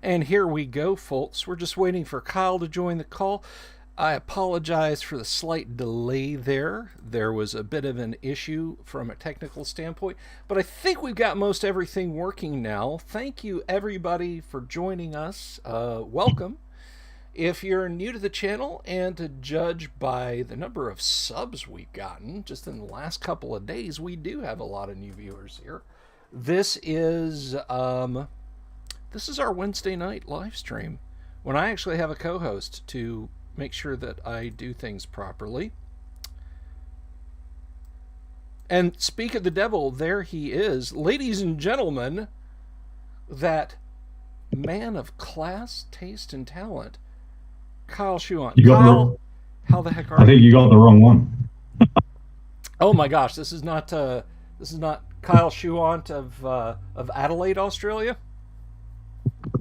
And here we go, folks. We're just waiting for Kyle to join the call. I apologize for the slight delay there. There was a bit of an issue from a technical standpoint, but I think we've got most everything working now. Thank you, everybody, for joining us. Welcome. If you're new to the channel, and to judge by the number of subs we've gotten just in the last couple of days, we do have a lot of new viewers here. This is our Wednesday night live stream when I actually have a co-host to make sure that I do things properly. And speak of the devil, there he is. Ladies and gentlemen, that man of class, taste, and talent, Kyle Schuant. Kyle, how the heck are you? I think you got the wrong one. Oh my gosh, this is not Kyle Schuant of Adelaide, Australia?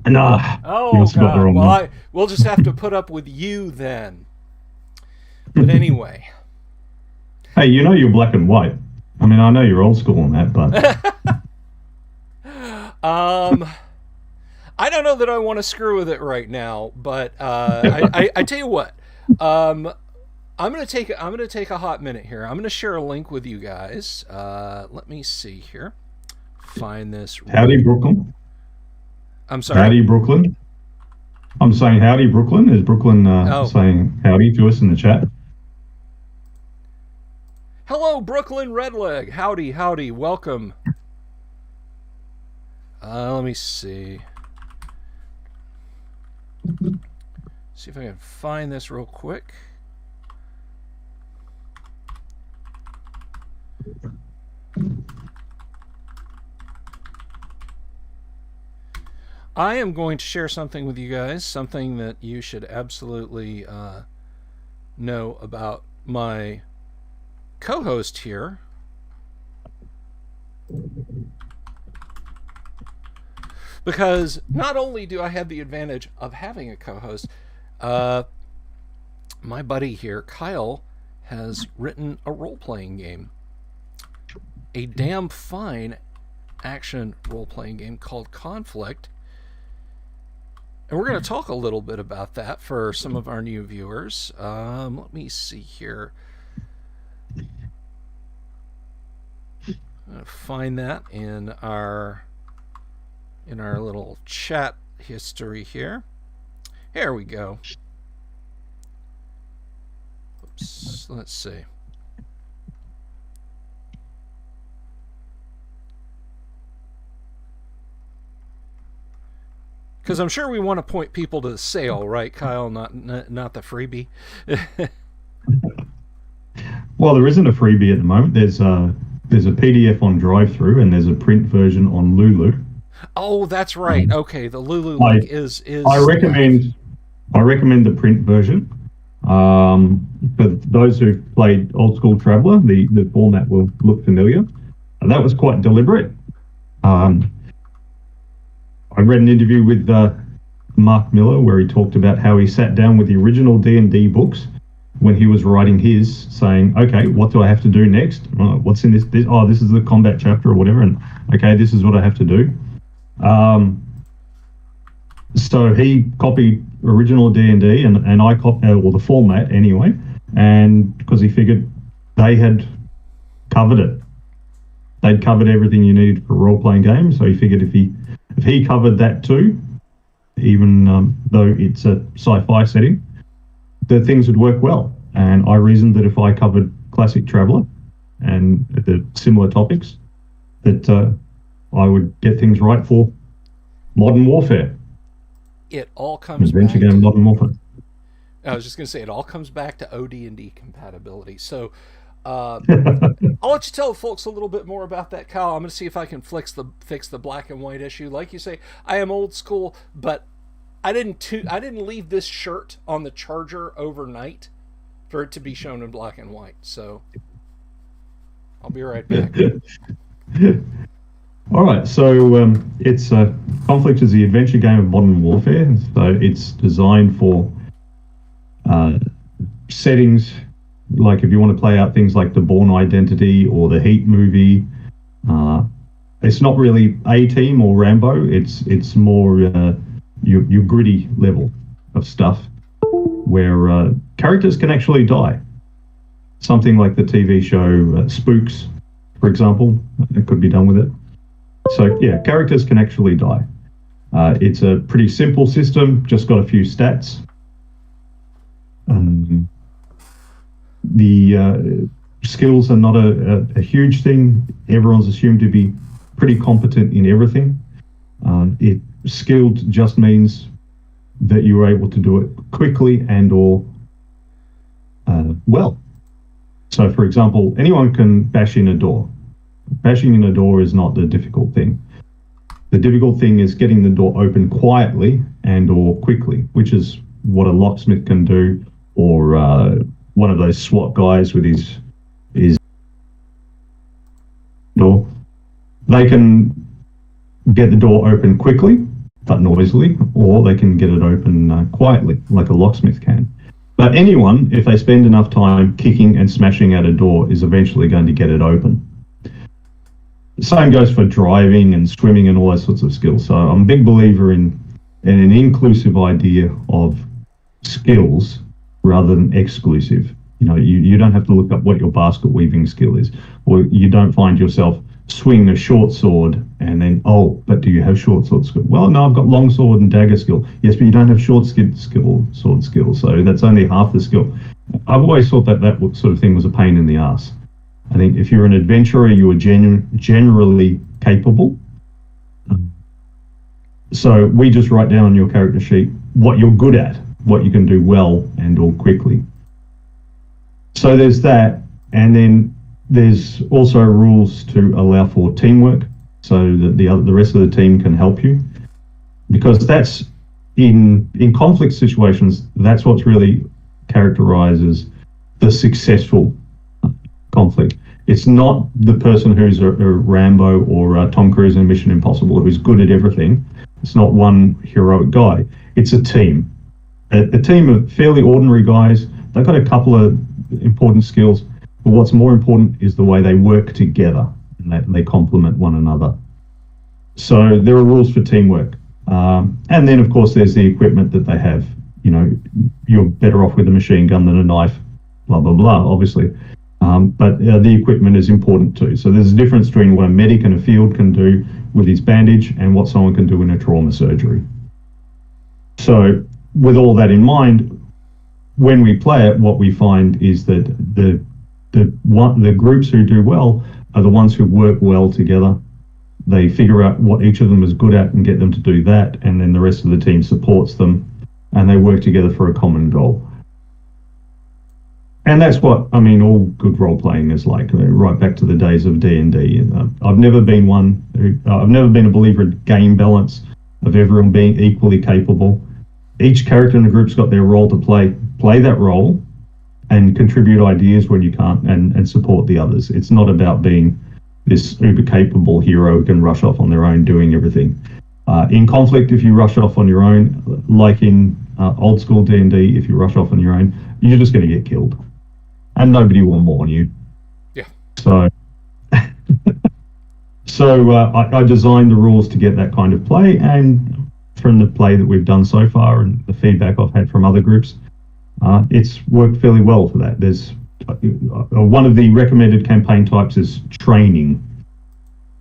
No. Oh God. Well, we'll just have to put up with you then. But anyway. Hey, you know you're black and white. I mean, I know you're old school on that, but I don't know that I want to screw with it right now, but I tell you what. I'm gonna take a hot minute here. I'm gonna share a link with you guys. Let me see here. Find this. Howdy, Brooklyn. I'm sorry. Howdy, Brooklyn. I'm saying howdy, Brooklyn. Is Brooklyn saying howdy to us in the chat? Hello, Brooklyn Redleg. Howdy, howdy. Welcome. Let me see. See if I can find this real quick. I am going to share something with you guys, something that you should absolutely know about my co-host here. Because not only do I have the advantage of having a co-host, my buddy here, Kyle, has written a role-playing game. A damn fine action role-playing game called Conflict. And we're going to talk a little bit about that for some of our new viewers. Let me see here. I'm going to find that in our little chat history here. Here we go. Oops, let's see. Because I'm sure we want to point people to the sale, right, Kyle? Not the freebie. Well, there isn't a freebie at the moment. There's a PDF on drive-through, and there's a print version on Lulu. Oh, that's right. Okay, the Lulu link is. I recommend the print version. For those who've played Old School Traveller, the format will look familiar. And that was quite deliberate. I read an interview with Mark Miller where he talked about how he sat down with the original D&D books when he was writing his, saying, okay, what do I have to do next? What's in this? Oh, this is the combat chapter or whatever, and okay, this is what I have to do. So he copied original D&D and I copied, or the format anyway, and because he figured they had covered it. They'd covered everything you needed for a role-playing game, so he figured if he covered that too, even though it's a sci-fi setting, the things would work well. And I reasoned that if I covered Classic Traveller and the similar topics, that I would get things right for Modern Warfare. It all comes Adventure back game Modern Warfare. I was just going to say, it all comes back to OD&D compatibility. So I'll let you tell folks a little bit more about that, Kyle. I'm going to see if I can fix the black and white issue. Like you say, I am old school, but I didn't leave this shirt on the charger overnight for it to be shown in black and white. So I'll be right back. All right, so it's Conflict is the adventure game of Modern Warfare. So it's designed for settings like if you want to play out things like the Bourne Identity or the Heat movie. It's not really A-Team or Rambo. It's more your gritty level of stuff, where characters can actually die. Something like the TV show Spooks, for example, it could be done with it. So yeah, characters can actually die. It's a pretty simple system, just got a few stats. The skills are not a huge thing. Everyone's assumed to be pretty competent in everything. Skilled just means that you are able to do it quickly and or well. So, for example, anyone can bash in a door. Bashing in a door is not the difficult thing. The difficult thing is getting the door open quietly and or quickly, which is what a locksmith can do, or one of those SWAT guys with his door. They can get the door open quickly but noisily, or they can get it open quietly like a locksmith can. But anyone, if they spend enough time kicking and smashing at a door, is eventually going to get it open. The same goes for driving and swimming and all those sorts of skills. So I'm a big believer in an inclusive idea of skills rather than exclusive. You don't have to look up what your basket weaving skill is, or you don't find yourself swinging a short sword and then, but do you have short sword skill? Well, no, I've got long sword and dagger skill. Yes, but you don't have sword skill, so that's only half the skill. I've always thought that sort of thing was a pain in the ass. I think if you're an adventurer, you are generally capable. So we just write down on your character sheet what you're good at, what you can do well and or quickly. So there's that, and then there's also rules to allow for teamwork, so that the rest of the team can help you, because that's in conflict situations. That's what's really characterizes the successful conflict. It's not the person who's a Rambo or Tom Cruise in Mission Impossible who's good at everything. It's not one heroic guy. It's a team. A team of fairly ordinary guys. They've got a couple of important skills, but what's more important is the way they work together and they complement one another. So there are rules for teamwork. And then, of course, there's the equipment that they have. You're better off with a machine gun than a knife, blah, blah, blah, obviously. But the equipment is important too. So there's a difference between what a medic in a field can do with his bandage and what someone can do in a trauma surgery. So with all that in mind, when we play it, what we find is that the groups who do well are the ones who work well together. They figure out what each of them is good at and get them to do that, and then the rest of the team supports them, and they work together for a common goal. And that's what, all good role-playing is like, right back to the days of D&D. I've never been a believer in game balance, of everyone being equally capable. Each character in the group's got their role to play that role, and contribute ideas when you can't, and support the others. It's not about being this uber capable hero who can rush off on their own doing everything. In conflict, if you rush off on your own, like in old school D&D, if you rush off on your own, you're just going to get killed. And nobody will mourn you. Yeah. So I designed the rules to get that kind of play, and from the play that we've done so far and the feedback I've had from other groups, it's worked fairly well for that. There's one of the recommended campaign types is training.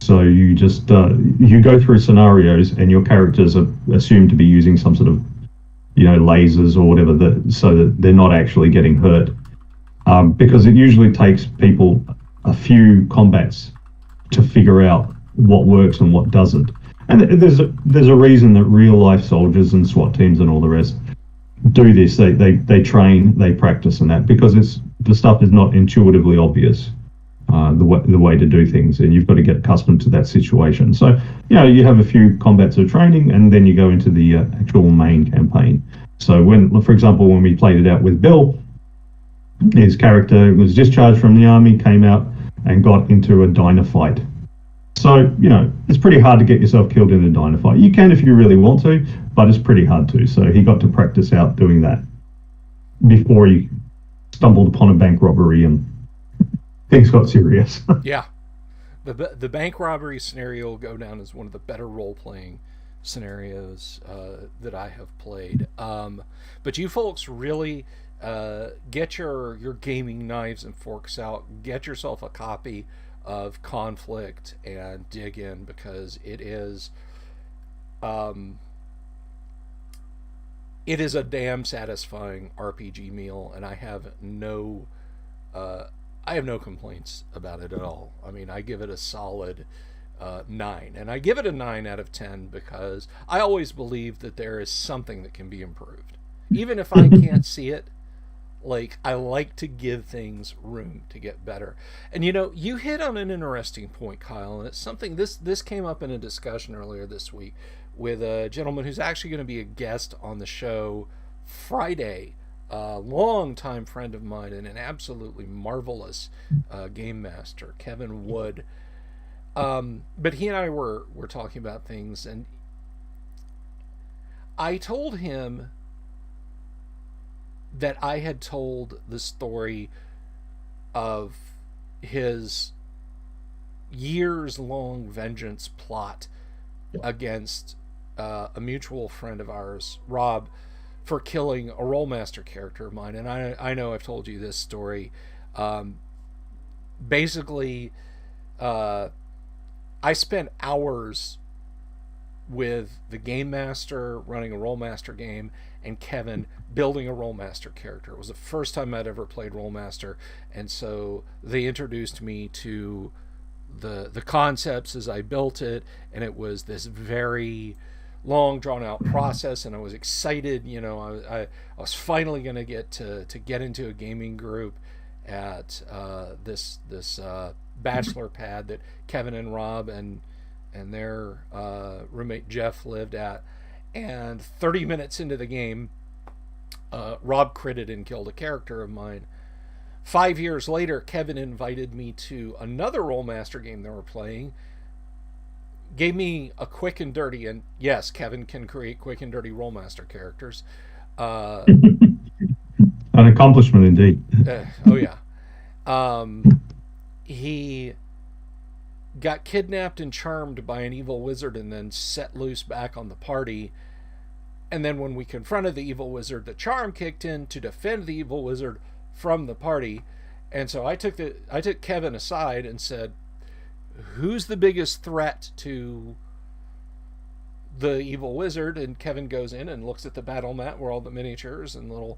So you just you go through scenarios, and your characters are assumed to be using some sort of lasers or whatever, so that they're not actually getting hurt. Because it usually takes people a few combats to figure out what works and what doesn't. And there's a reason that real life soldiers and SWAT teams and all the rest do this. They train, they practice, and that, because the stuff is not intuitively obvious, the way to do things, and you've got to get accustomed to that situation. So you have a few combats of training, and then you go into the actual main campaign. So for example, when we played it out with Bill, his character was discharged from the army, came out and got into a diner fight. So, it's pretty hard to get yourself killed in a diner fight. You can if you really want to, but it's pretty hard to. So he got to practice out doing that before he stumbled upon a bank robbery and things got serious. Yeah. The bank robbery scenario will go down as one of the better role-playing scenarios that I have played. But you folks really get your gaming knives and forks out. Get yourself a copy of Conflict and dig in, because um, it is a damn satisfying RPG meal, and uh, I have no complaints about it at all. I mean, I give it a solid 9, and I give it a 9 out of 10 because I always believe that there is something that can be improved, even if I can't see it. Like, I like to give things room to get better. And you hit on an interesting point, Kyle, and it's something this came up in a discussion earlier this week with a gentleman who's actually going to be a guest on the show Friday, a longtime friend of mine and an absolutely marvelous game master, Kevin Wood. But he and I were talking about things, and I told him that I had told the story of his years long vengeance plot against a mutual friend of ours, Rob, for killing a Rollmaster character of mine. And I know I've told you this story. Basically, I spent hours with the game master running a Rollmaster game and Kevin building a Rollmaster character. It was the first time I'd ever played Rollmaster, and so they introduced me to the concepts as I built it, and it was this very long drawn out process, and I was excited. I was finally going to get into a gaming group at this bachelor pad that Kevin and Rob and their roommate Jeff lived at. And 30 minutes into the game, Rob critted and killed a character of mine. 5 years later, Kevin invited me to another Rollmaster game they were playing, gave me a quick and dirty, and yes, Kevin can create quick and dirty Rollmaster characters. An accomplishment indeed. Oh yeah. He got kidnapped and charmed by an evil wizard and then set loose back on the party. And then when we confronted the evil wizard, the charm kicked in to defend the evil wizard from the party. And so I took Kevin aside and said, who's the biggest threat to the evil wizard? And Kevin goes in and looks at the battle mat where all the miniatures and little,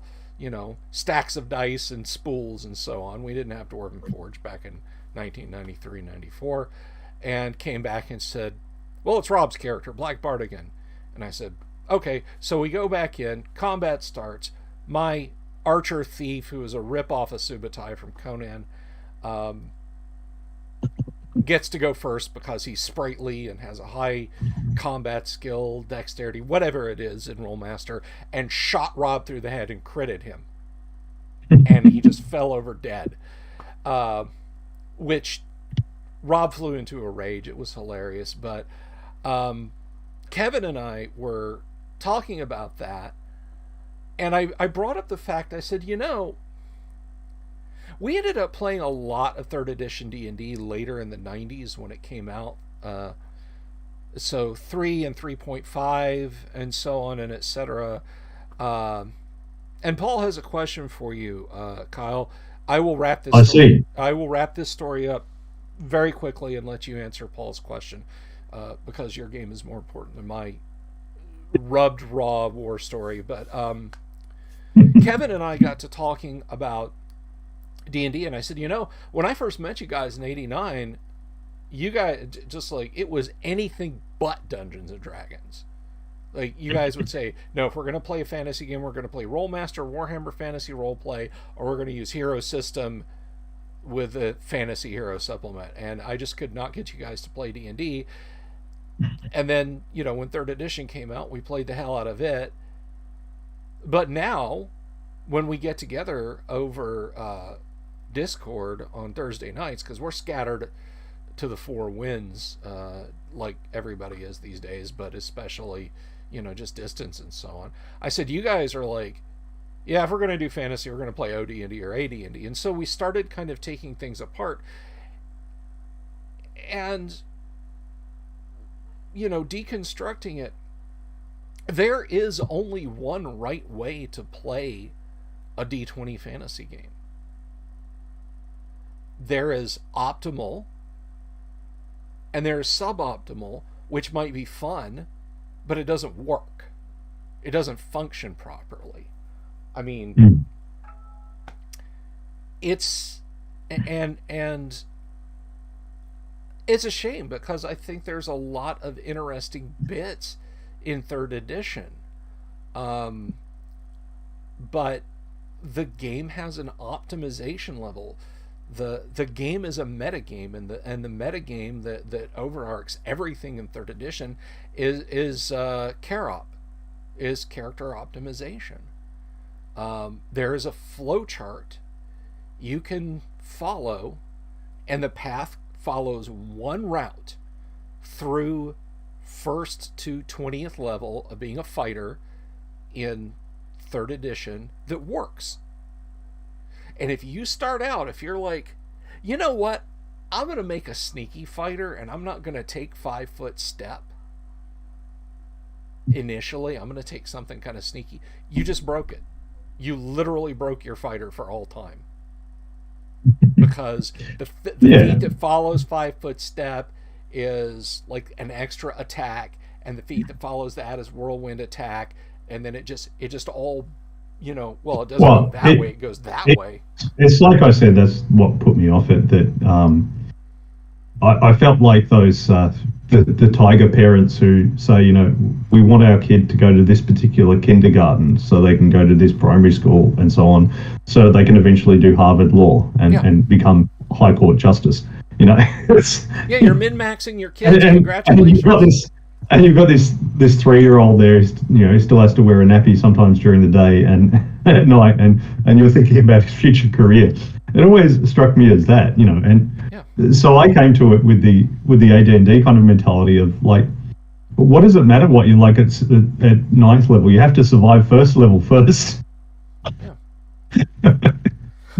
stacks of dice and spools and so on. We didn't have Dwarven Forge back in 1993-94, and came back and said, well, it's Rob's character, Black Bardigan. And I said, okay. So we go back in, combat starts. My archer thief, who is a rip-off of Subutai from Conan, gets to go first because he's sprightly and has a high combat skill, dexterity, whatever it is in Rollmaster, and shot Rob through the head and critted him. And he just fell over dead. Which Rob flew into a rage. It was hilarious. But Kevin and I were talking about that, and I brought up the fact, I said, we ended up playing a lot of 3rd edition D&D later in the 90s when it came out. So 3 and 3.5 and so on and etc. And Paul has a question for you, Kyle. I will wrap this story up very quickly and let you answer Paul's question, because your game is more important than my rubbed raw war story. But Kevin and I got to talking about D&D, and I said, when I first met you guys in '89, you guys just like, it was anything but Dungeons and Dragons. Like, you guys would say, no, if we're going to play a fantasy game, we're going to play Rollmaster, Warhammer Fantasy Roleplay, or we're going to use Hero System with a Fantasy Hero supplement. And I just could not get you guys to play D&D. And then, when 3rd edition came out, we played the hell out of it. But now, when we get together over Discord on Thursday nights, because we're scattered to the 4 winds, like everybody is these days, but especially, just distance and so on. I said, you guys are like, yeah, if we're going to do fantasy, we're going to play OD&D or AD&D. And so we started kind of taking things apart and, deconstructing it. There is only one right way to play a D20 fantasy game. There is optimal and there is suboptimal, which might be fun, but it doesn't work. It doesn't function properly. I mean, it's and it's a shame because I think there's a lot of interesting bits in third edition. But the game has an optimization level. The game is a metagame, and the metagame that overarches everything in third edition is character optimization. There is a flow chart you can follow, and the path follows one route through first to 20th level of being a fighter in third edition that works. And if you start out, if you're like, you know what, I'm going to make a sneaky fighter and I'm not going to take 5-foot step initially, I'm going to take something kind of sneaky, you just broke it. You literally broke your fighter for all time. Because the feat that follows 5-foot step is like an extra attack, and the feat that follows that is whirlwind attack, and then it just all, it doesn't go that way, it goes that way. It's like I said, that's what put me off it, that I felt like those the tiger parents who say, we want our kid to go to this particular kindergarten so they can go to this primary school and so on, so they can eventually do Harvard Law and become High Court Justice. You're min-maxing your kids. Congratulations. And you've got this 3-year-old there, he still has to wear a nappy sometimes during the day and at night, and you're thinking about his future career. It always struck me as that, So I came to it with the AD&D kind of mentality of like, what does it matter what you like at 9th level? You have to survive first level first. Yeah.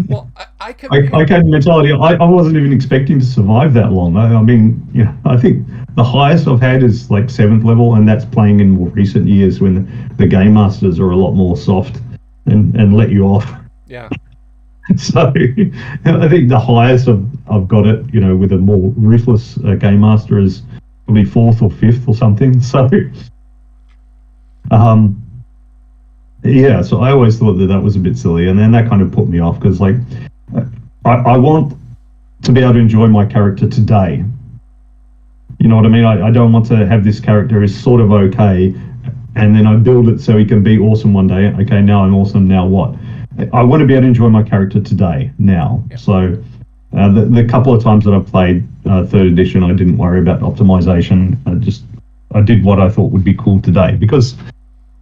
Well, I came to mentality. I wasn't even expecting to survive that long. I think the highest I've had is like 7th level, and that's playing in more recent years when the game masters are a lot more soft and let you off. Yeah. So I think the highest I've got it, with a more ruthless game master is probably 4th or 5th or something. So, so I always thought that was a bit silly, and then that kind of put me off because, like, I want to be able to enjoy my character today. You know what I mean? I don't want to have this character is sort of okay, and then I build it so he can be awesome one day. Okay, now I'm awesome. Now what? I want to be able to enjoy my character today, now. Yeah. So the couple of times that I've played 3rd edition, I didn't worry about optimization. I did what I thought would be cool today. Because,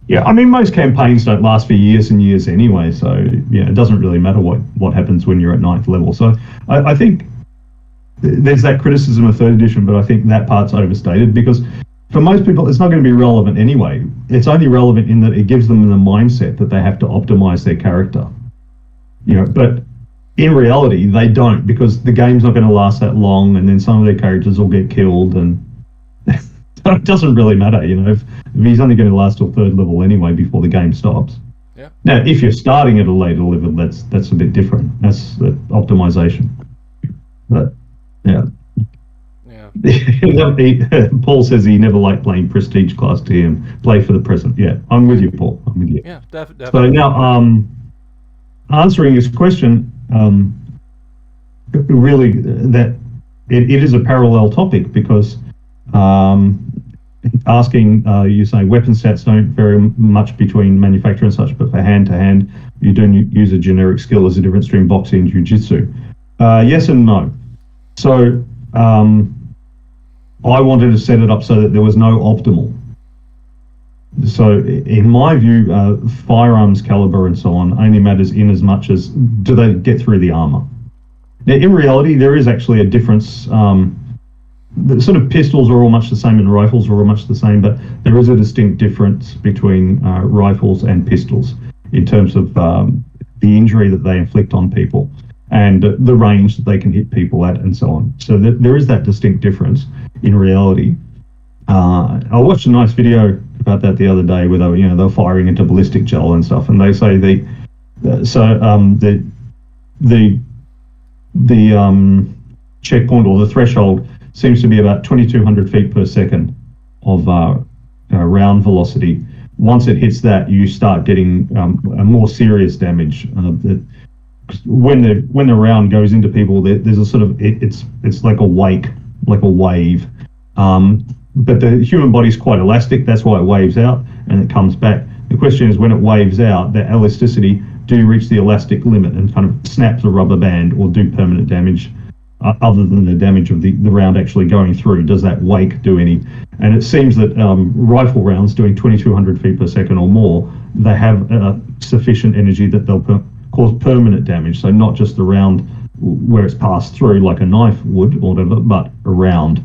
most campaigns don't last for years and years anyway. So, it doesn't really matter what happens when you're at 9th level. So I think there's that criticism of 3rd edition, but I think that part's overstated because for most people, it's not going to be relevant anyway. It's only relevant in that it gives them the mindset that they have to optimize their character. But in reality, they don't, because the game's not going to last that long, and then some of their characters will get killed, and it doesn't really matter, if he's only going to last till 3rd level anyway before the game stops. Yeah. Now, if you're starting at a later level, that's a bit different. That's the optimization. But, yeah. Paul says he never liked playing prestige class TM. Play for the present. Yeah, I'm with you, Paul. I'm with you. Yeah, definitely. So now, answering his question, really, that it is a parallel topic because asking, you say weapon stats don't vary much between manufacturer and such, but for hand to hand, you don't use a generic skill as a difference between boxing and jiu-jitsu. Yes and no. So, I wanted to set it up so that there was no optimal. So in my view, firearms caliber and so on only matters in as much as do they get through the armor. Now, in reality, there is actually a difference. The sort of pistols are all much the same and rifles are all much the same, but there is a distinct difference between rifles and pistols in terms of the injury that they inflict on people and the range that they can hit people at and so on. So there is that distinct difference in reality. I watched a nice video about that the other day where they were firing into ballistic gel and stuff, and they say the checkpoint or the threshold seems to be about 2,200 feet per second of round velocity. Once it hits that, you start getting a more serious damage. When the round goes into people, there's a sort of it's like a wake, like a wave. But the human body's quite elastic. That's why it waves out and it comes back. The question is, when it waves out, that elasticity, do you reach the elastic limit and kind of snap the rubber band or do permanent damage other than the damage of the round actually going through? Does that wake do any? And it seems that rifle rounds doing 2,200 feet per second or more, they have sufficient energy that they'll cause permanent damage. So not just the round where it's passed through like a knife would or whatever, but around.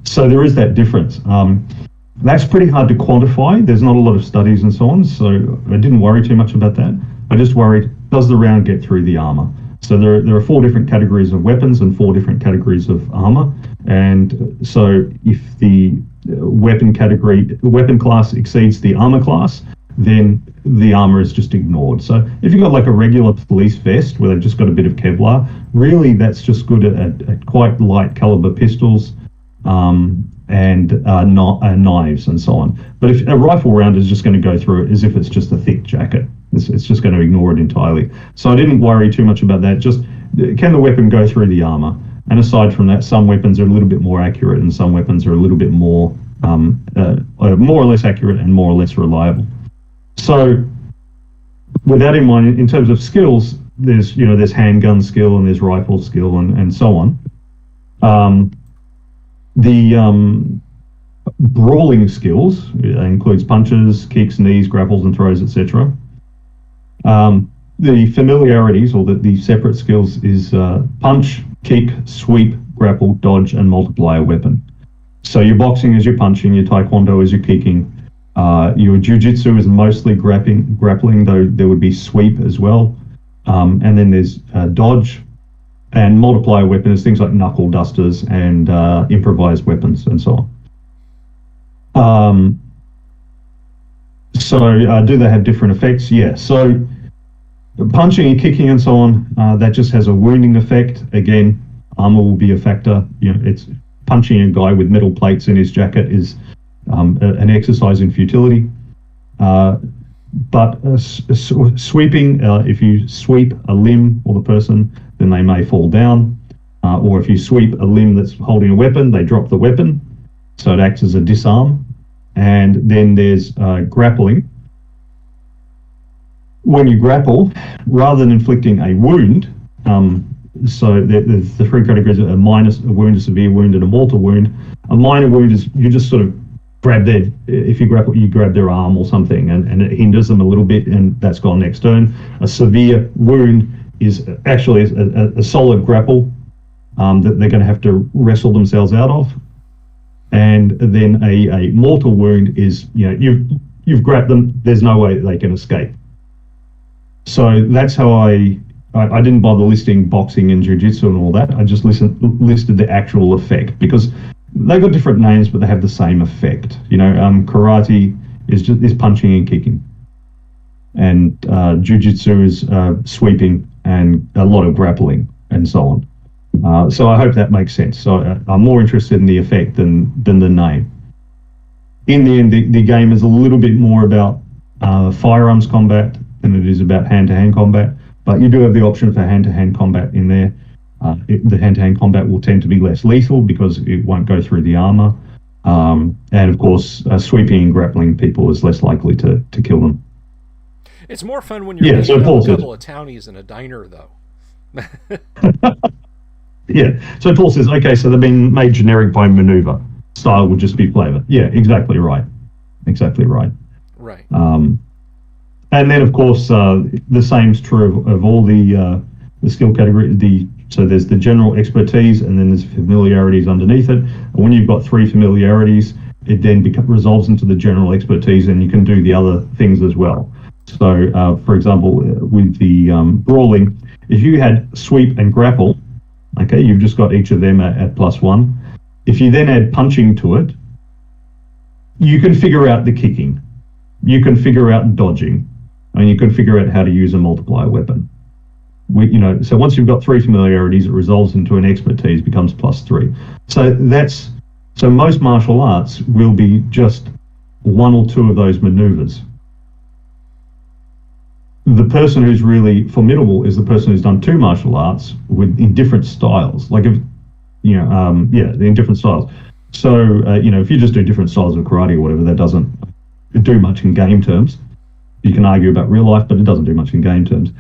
So there is that difference. That's pretty hard to quantify. There's not a lot of studies and so on, so I didn't worry too much about that. I just worried, does the round get through the armor? So there are 4 different categories of weapons and 4 different categories of armor. And so if the weapon class exceeds the armor class, then the armor is just ignored. So if you've got like a regular police vest where they've just got a bit of Kevlar, really that's just good at quite light caliber pistols, and knives and so on. But if a rifle round is just going to go through it as if it's just a thick jacket, it's just going to ignore it entirely. So I didn't worry too much about that. Just, can the weapon go through the armor? And aside from that, some weapons are a little bit more accurate and some weapons are a little bit more or less accurate and more or less reliable. So with that in mind, in terms of skills, there's handgun skill and there's rifle skill and so on. The brawling skills includes punches, kicks, knees, grapples and throws, etc. The familiarities or the separate skills is punch, kick, sweep, grapple, dodge and multiply a weapon. So your boxing is your punching, your taekwondo is your kicking, your jiu-jitsu is mostly grappling, though there would be sweep as well. And then there's dodge, and multiplier weapons, things like knuckle dusters and improvised weapons and so on. So do they have different effects? Yeah. So punching and kicking and so on, that just has a wounding effect. Again, armor will be a factor. It's punching a guy with metal plates in his jacket is an exercise in futility. But sweeping, if you sweep a limb or the person, then they may fall down. Or if you sweep a limb that's holding a weapon, they drop the weapon. So it acts as a disarm. And then there's grappling. When you grapple, rather than inflicting a wound, so there's the 3 categories: a minor wound, a severe wound, and a mortal wound. A minor wound is you just sort of grab if you grapple, you grab their arm or something, and it hinders them a little bit, and that's gone next turn. A severe wound is actually a solid grapple that they're going to have to wrestle themselves out of. And then a mortal wound is, you've grabbed them, there's no way they can escape. So that's how I didn't bother listing boxing and jiu-jitsu and all that. I just listed the actual effect, because they've got different names, but they have the same effect. Karate is punching and kicking, and jiu-jitsu is sweeping and a lot of grappling and so on. So I hope that makes sense. So I'm more interested in the effect than the name. In the end, the game is a little bit more about firearms combat than it is about hand-to-hand combat, but you do have the option for hand-to-hand combat in there. The hand-to-hand combat will tend to be less lethal because it won't go through the armor. And of course, sweeping and grappling people is less likely to kill them. It's more fun when you're beating up a couple of townies in a diner, though. Yeah. So Paul says, okay, so they've been made generic by maneuver. Style would just be flavor. Yeah, exactly right. Exactly right. Right. And then, of course, the same's true of all the skill category. So there's the general expertise, and then there's familiarities underneath it. And when you've got 3 familiarities, it then resolves into the general expertise, and you can do the other things as well. So, for example, with the brawling, if you had sweep and grapple, okay, you've just got each of them at +1. If you then add punching to it, you can figure out the kicking, you can figure out dodging, and you can figure out how to use a multiplier weapon. So once you've got 3 familiarities, it resolves into an expertise, becomes +3. So most martial arts will be just 1 or 2 of those maneuvers. The person who's really formidable is the person who's done 2 martial arts in different styles, in different styles. So if you just do different styles of karate or whatever, that doesn't do much in game terms. You can argue about real life, but it doesn't do much in game terms.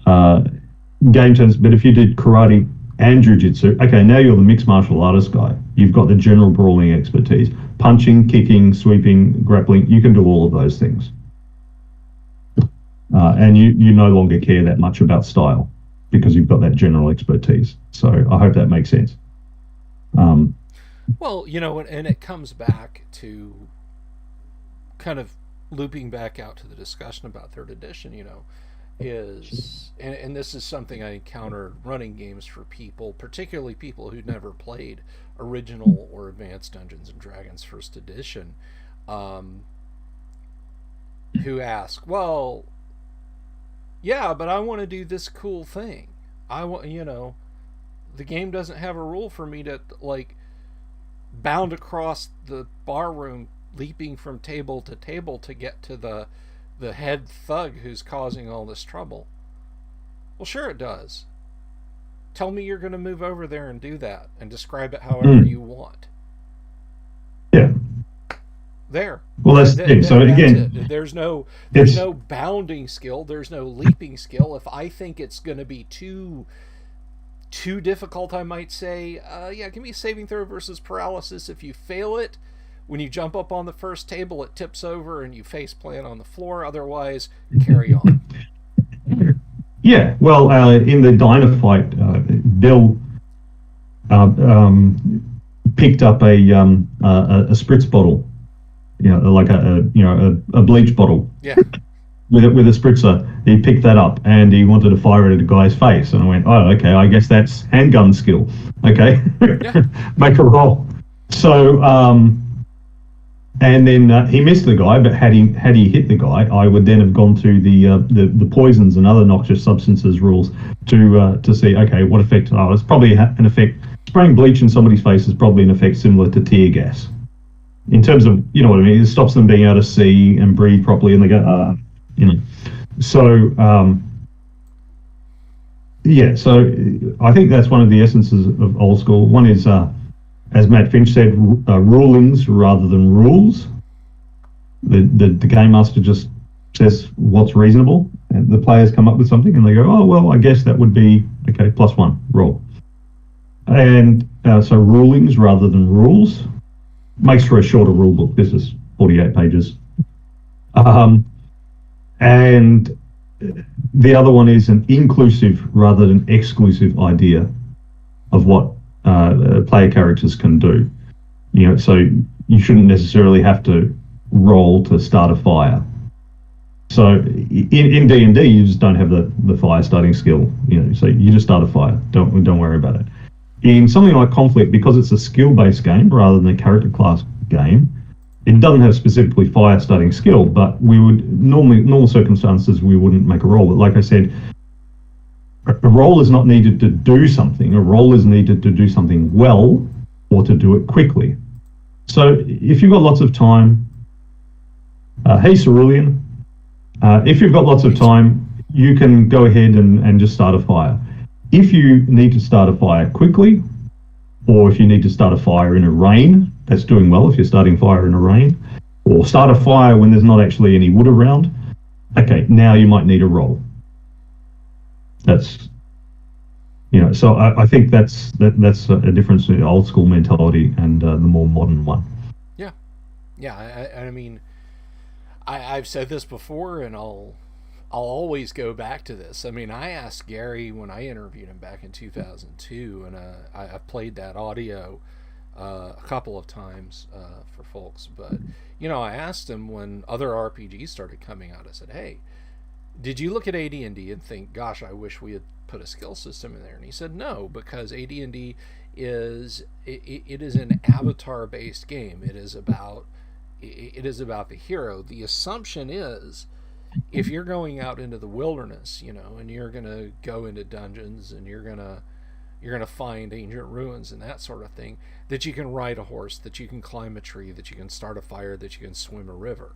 But if you did karate and jiu-jitsu, okay, now you're the mixed martial artist guy. You've got the general brawling expertise. Punching, kicking, sweeping, grappling, you can do all of those things. And you no longer care that much about style because you've got that general expertise. So I hope that makes sense. Well, and it comes back to kind of looping back out to the discussion about third edition, and this is something I encountered running games for people, particularly people who'd never played original or advanced Dungeons and Dragons first edition, who ask, well, yeah, but I want to do this cool thing. I want, the game doesn't have a rule for me to bound across the bar room, leaping from table to table to get to the head thug who's causing all this trouble. Well, sure it does. Tell me you're going to move over there and do that and describe it however you want. Yeah. There. Well, that's the thing. So again, there's no bounding skill. There's no leaping skill. If I think it's going to be too difficult, I might say, give me a saving throw versus paralysis. If you fail it, when you jump up on the first table, it tips over and you face plant on the floor. Otherwise, carry on. Yeah, well, in the diner fight, Bill picked up a spritz bottle, like a bleach bottle. Yeah. with a spritzer. He picked that up and he wanted to fire it at a guy's face. And I went, oh, okay, I guess that's handgun skill. Okay, yeah. Make a roll. So, and then he missed the guy, but had he hit the guy, I would then have gone to the poisons and other noxious substances rules to see, okay, what effect. Oh, it's probably an effect. Spraying bleach in somebody's face is probably an effect similar to tear gas. In terms of, you know what I mean, it stops them being able to see and breathe properly, and they go, So, so I think that's one of the essences of old school. One is, as Matt Finch said, rulings rather than rules. The game master just says what's reasonable, and the players come up with something, and they go, oh, well, I guess that would be, okay, +1, roll. And so rulings rather than rules makes for a shorter rule book. This is 48 pages. And the other one is an inclusive rather than exclusive idea of what player characters can do. So you shouldn't necessarily have to roll to start a fire. So in D&D, you just don't have the fire starting skill. So you just start a fire. Don't worry about it. In something like Conflict, because it's a skill-based game rather than a character class game, it doesn't have specifically fire starting skill, but we would normal circumstances, we wouldn't make a roll. But like I said, a roll is not needed to do something. A roll is needed to do something well or to do it quickly. So if you've got lots of time, hey Cerulean, if you've got lots of time, you can go ahead and just start a fire. If you need to start a fire quickly, or if you need to start a fire in a rain, that's doing well if you're starting fire in a rain, or start a fire when there's not actually any wood around, okay, now you might need a roll. That's, so I think that's a difference in the old school mentality and the more modern one. Yeah. Yeah, I mean, I've said this before, and I'll always go back to this. I mean, I asked Gary when I interviewed him back in 2002, and I played that audio a couple of times for folks. But, I asked him when other RPGs started coming out, I said, hey, did you look at AD&D and think, gosh, I wish we had put a skill system in there? And he said no, because AD&D is an avatar-based game. It is about it is about the hero. The assumption is, if you're going out into the wilderness, and you're gonna go into dungeons, and you're gonna find ancient ruins and that sort of thing, that you can ride a horse, that you can climb a tree, that you can start a fire, that you can swim a river,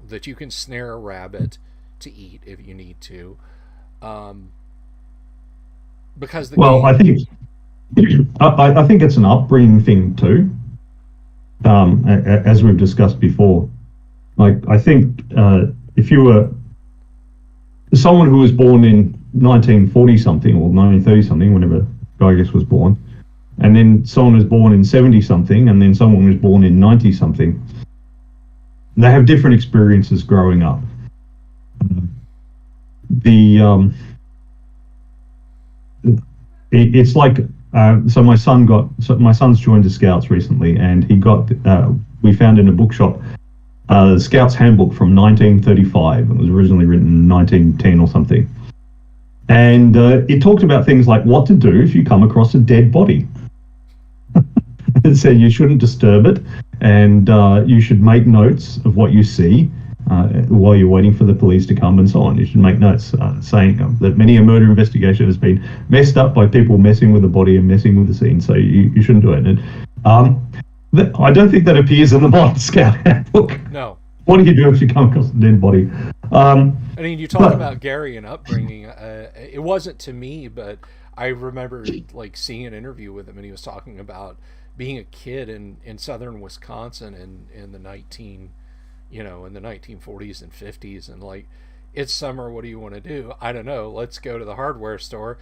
that you can snare a rabbit to eat if you need to, because the Well, game. I think it's an upbringing thing too. As we've discussed before, like I think if you were someone who was born in 1940 something or 1930 something, whenever Gygas was born, and then someone was born in 70 something, and then someone was born in 90 something, they have different experiences growing up. It's like so my son's joined the Scouts recently, and he got we found in a bookshop the Scouts Handbook from 1935. It was originally written in 1910 or something, and it talked about things like what to do if you come across a dead body. It said you shouldn't disturb it, and you should make notes of what you see while you're waiting for the police to come, and so on. You should make notes saying that many a murder investigation has been messed up by people messing with the body and messing with the scene, so you shouldn't do it. And I don't think that appears in the Modern Scout Handbook. No. What do you do if you come across a dead body? I mean, you talk about Gary and upbringing. It wasn't to me, but I remember like seeing an interview with him, and he was talking about being a kid in southern Wisconsin in the 1940s and 50s, and like, it's summer, what do you want to do? I don't know, let's go to the hardware store.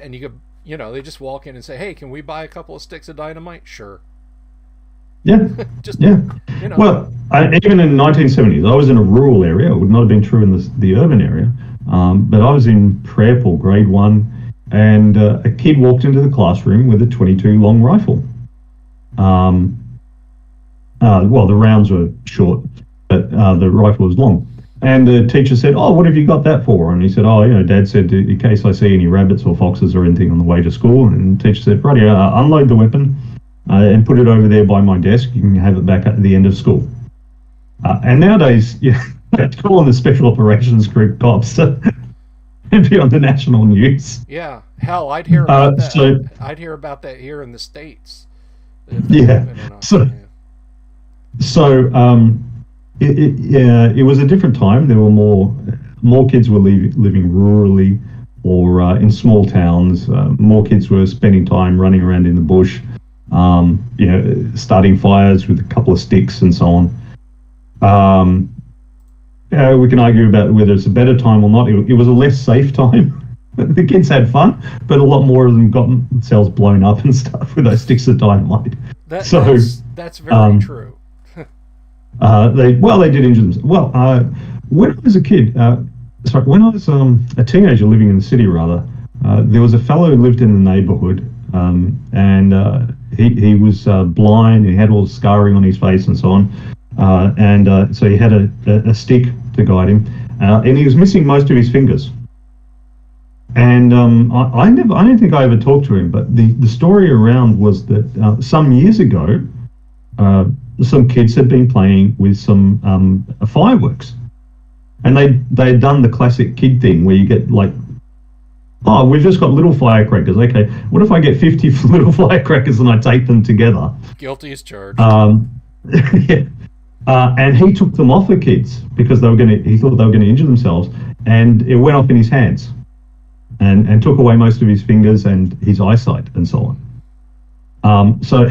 And you could, they just walk in and say, hey, can we buy a couple of sticks of dynamite? Sure. Yeah. Just, yeah. Well, even in the 1970s, I was in a rural area. It would not have been true in the urban area, but I was in prep or grade 1, and a kid walked into the classroom with a .22 long rifle. Well, the rounds were short, but the rifle was long. And the teacher said, oh, what have you got that for? And he said, oh, Dad said, in case I see any rabbits or foxes or anything on the way to school. And the teacher said, righty, unload the weapon and put it over there by my desk. You can have it back at the end of school. And nowadays, they'd call on the Special Operations Group cops and be on the national news. Yeah, hell, I'd hear about that. I'd hear about that here in the States. Yeah. It was a different time. There were more kids were living rurally or in small towns. More kids were spending time running around in the bush, starting fires with a couple of sticks and so on. We can argue about whether it's a better time or not. It was a less safe time. The kids had fun, but a lot more of them got themselves blown up and stuff with those sticks of dynamite. That's very true. They did injure themselves. Well, when I was a kid, when I was a teenager living in the city, rather, there was a fellow who lived in the neighbourhood, and he was blind. He had all the scarring on his face and so on, so he had a stick to guide him, and he was missing most of his fingers. And I don't think I ever talked to him, but the story around was that some years ago, some kids had been playing with some fireworks, and they had done the classic kid thing where you get like, oh, we've just got little firecrackers. Okay, what if I get 50 little firecrackers and I tape them together? Guilty as charged. Yeah. And he took them off the kids because he thought they were going to injure themselves, and it went off in his hands. And took away most of his fingers and his eyesight and so on. So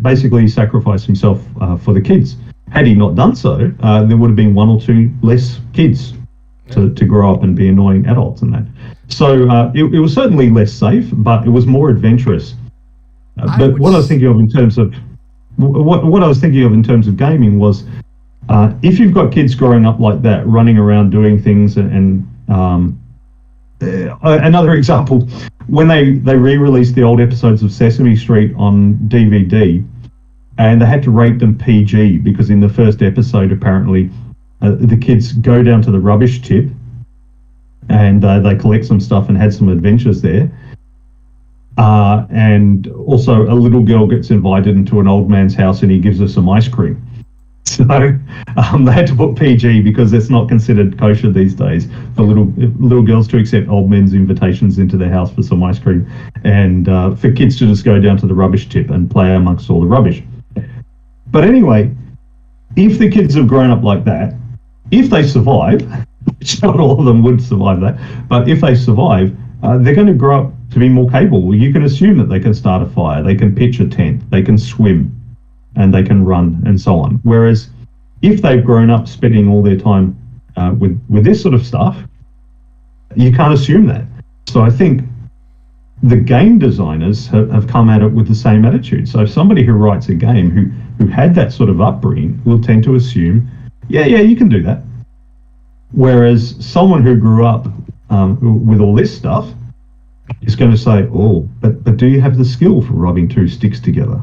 basically he sacrificed himself for the kids. Had he not done so, there would have been one or two less kids to grow up and be annoying adults and that. So it was certainly less safe, but it was more adventurous. But what I was thinking of in terms of gaming was, if you've got kids growing up like that, running around doing things and another example, when they re-released the old episodes of Sesame Street on DVD, and they had to rate them PG because in the first episode, apparently, the kids go down to the rubbish tip and they collect some stuff and had some adventures there. And and also a little girl gets invited into an old man's house and he gives her some ice cream. So they had to put PG because it's not considered kosher these days for little girls to accept old men's invitations into their house for some ice cream, and for kids to just go down to the rubbish tip and play amongst all the rubbish. But anyway, if the kids have grown up like that, if they survive, which not all of them would survive that, but if they survive, they're going to grow up to be more capable. You can assume that they can start a fire, they can pitch a tent, they can swim, and they can run and so on. Whereas if they've grown up spending all their time with this sort of stuff, you can't assume that. So I think the game designers have come at it with the same attitude. So somebody who writes a game who had that sort of upbringing will tend to assume, yeah, you can do that. Whereas someone who grew up with all this stuff is going to say, oh, but do you have the skill for rubbing two sticks together?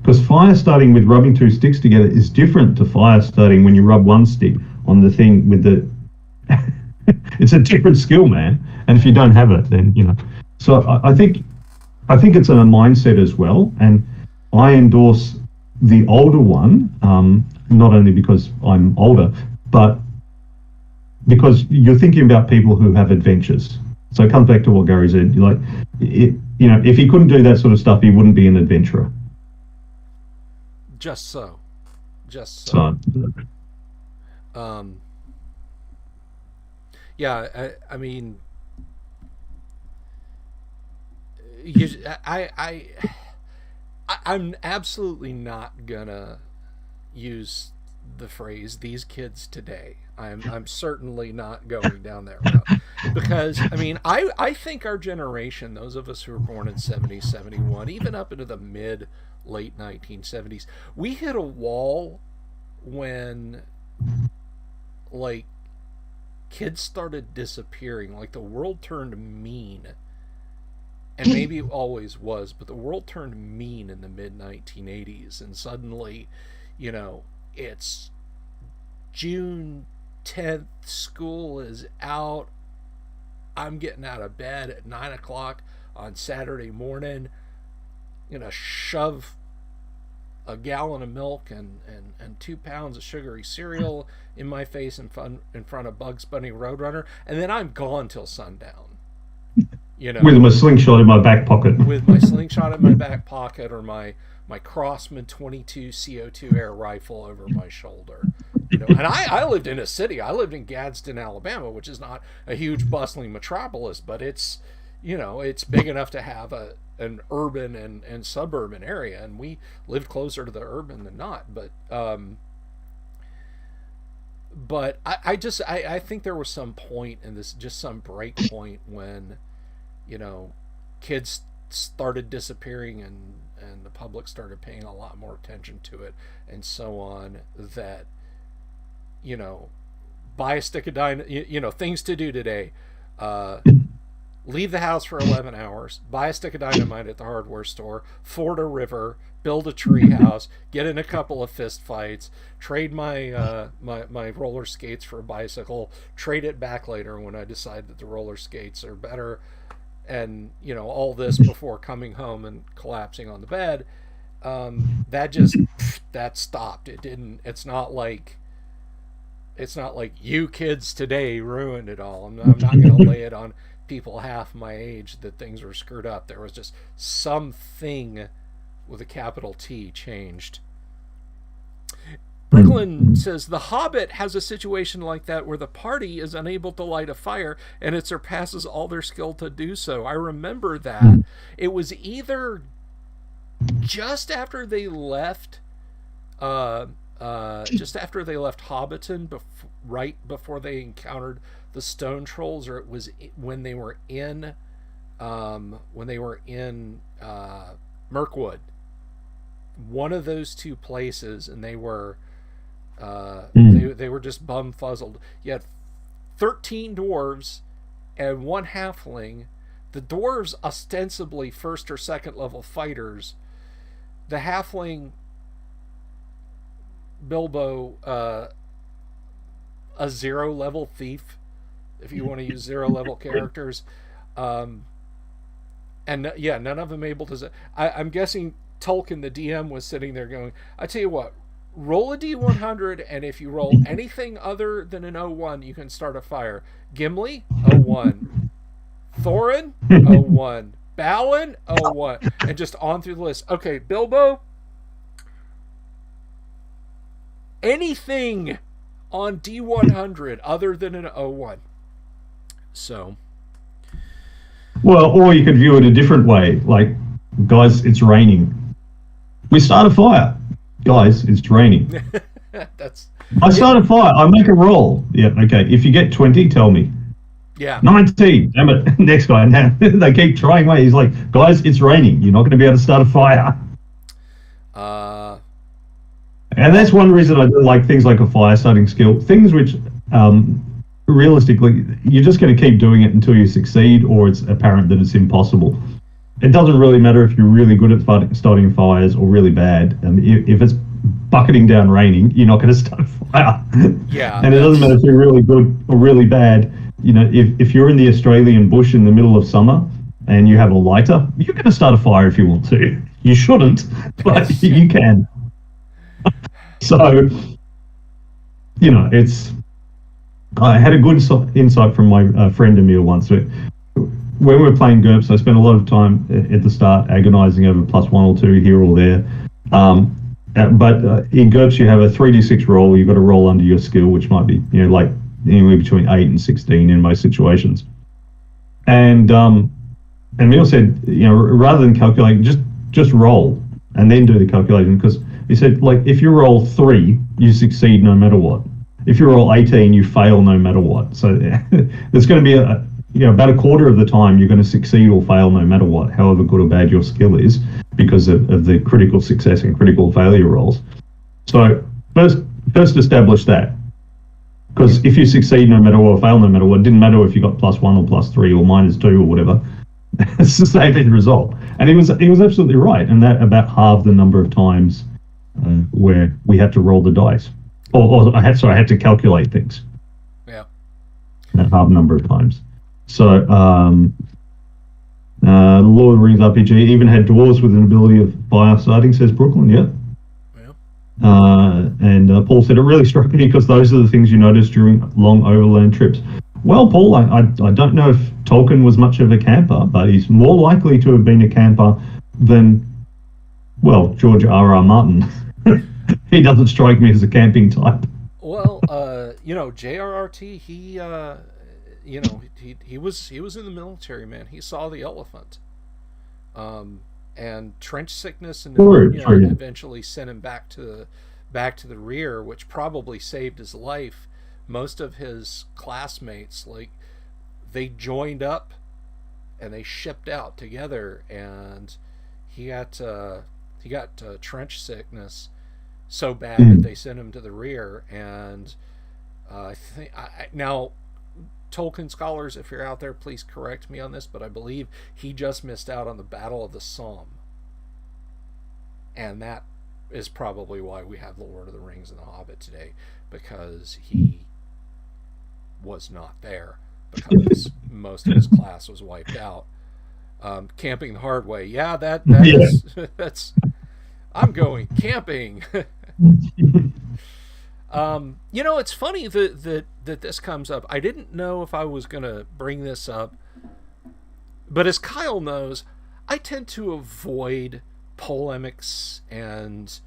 Because fire starting with rubbing two sticks together is different to fire starting when you rub one stick on the thing with the... It's a different skill, man. And if you don't have it, then, So I think it's a mindset as well. And I endorse the older one, not only because I'm older, but because you're thinking about people who have adventures. So it comes back to what Gary said. If he couldn't do that sort of stuff, he wouldn't be an adventurer. Just so. Yeah, I mean, I'm absolutely not gonna use the phrase "these kids today." I'm certainly not going down that route, because I mean, I think our generation, those of us who were born in 70, 71, even up into the late 1970s, we hit a wall when like kids started disappearing, like the world turned mean. And maybe it always was, but the world turned mean in the mid 1980s, and suddenly, it's June 10th, school is out, I'm getting out of bed at 9 o'clock on Saturday morning, shove a gallon of milk and 2 pounds of sugary cereal in my face in front of Bugs Bunny Roadrunner, and then I'm gone till sundown. With my slingshot in my back pocket. With my slingshot in my back pocket, or my Crossman 22 CO2 air rifle over my shoulder. And I lived in a city. I lived in Gadsden, Alabama, which is not a huge bustling metropolis, but it's big enough to have an urban and suburban area, and we lived closer to the urban than not. But I think there was some point in this, just some break point when kids started disappearing and the public started paying a lot more attention to it and so on, that buy a stick of dynamite, things to do today, leave the house for 11 hours, buy a stick of dynamite at the hardware store, ford a river, build a tree house, get in a couple of fist fights, trade my my roller skates for a bicycle, trade it back later when I decide that the roller skates are better, and all this before coming home and collapsing on the bed. That stopped. It's not like you kids today ruined it all. I'm not going to lay it on people half my age that things were screwed up. There was just something with a capital T changed. Brooklyn says The Hobbit has a situation like that where the party is unable to light a fire and it surpasses all their skill to do so. I remember that. It was either just after they left Hobbiton, right before they encountered the stone trolls, or it was when they were in Mirkwood. One of those two places, and they were they were just bum-fuzzled. You had 13 dwarves and one halfling. The dwarves ostensibly first or second level fighters. The halfling Bilbo, a 0 level thief, if you want to use 0 level characters. And yeah, none of them able to. I'm guessing Tolkien, the DM, was sitting there going, I tell you what, roll a D100, and if you roll anything other than an O1, you can start a fire. Gimli, O1. Thorin, O1. Balin, O1. And just on through the list. Okay, Bilbo, anything on D100 other than an O1. So. Well, or you could view it a different way. Like, guys, it's raining. We start a fire. Guys, it's raining. I start a fire. I make a roll. Yeah, okay. If you get 20, tell me. Yeah. 19. Damn it. Next guy. Now they keep trying away. He's like, guys, it's raining. You're not going to be able to start a fire. And that's one reason I do like things like a fire starting skill. Things which, realistically, you're just going to keep doing it until you succeed or it's apparent that it's impossible. It doesn't really matter if you're really good at starting fires or really bad. If it's bucketing down raining, you're not going to start a fire. Yeah. And it doesn't matter if you're really good or really bad. You know, if you're in the Australian bush in the middle of summer and you have a lighter, you're going to start a fire if you want to. You shouldn't, but you can. So, you know, I had a good insight from my friend Emil once. When we were playing GURPS, I spent a lot of time at the start agonizing over +1 or 2 here or there. But in GURPS, you have a 3d6 roll. You've got to roll under your skill, which might be, you know, like anywhere between 8 and 16 in most situations. And Emil said, you know, rather than calculate, just roll and then do the calculation, because he said, like, if you roll 3, you succeed no matter what. If you roll 18, you fail no matter what. So there's going to be about a quarter of the time you're going to succeed or fail no matter what, however good or bad your skill is, because of the critical success and critical failure rolls. So first establish that. Because if you succeed no matter what or fail no matter what, it didn't matter if you got +1 or +3 or -2 or whatever. It's the same end result. And he was absolutely right. And that about halved the number of times where we had to roll the dice. I had to calculate things. Yeah. That half number of times. So, Lord of the Rings RPG even had dwarves with an ability of fire starting, says Brooklyn. Yeah. And Paul said, it really struck me because those are the things you notice during long overland trips. Well, Paul, I don't know if Tolkien was much of a camper, but he's more likely to have been a camper than, well, George R.R. Martin. He doesn't strike me as a camping type. Well, JRRT, he was in the military, man. He saw the elephant. And trench sickness and eventually sent him back to the rear, which probably saved his life. Most of his classmates, like, they joined up and they shipped out together, and he got trench sickness so bad that they sent him to the rear. And I think now, Tolkien scholars, if you're out there, please correct me on this, but I believe he just missed out on the Battle of the Somme, and that is probably why we have the Lord of the Rings and the Hobbit today, because he was not there, because most of his class was wiped out. Camping the hard way, that's I'm going camping. It's funny that this comes up. I didn't know if I was going to bring this up, but as Kyle knows, I tend to avoid polemics and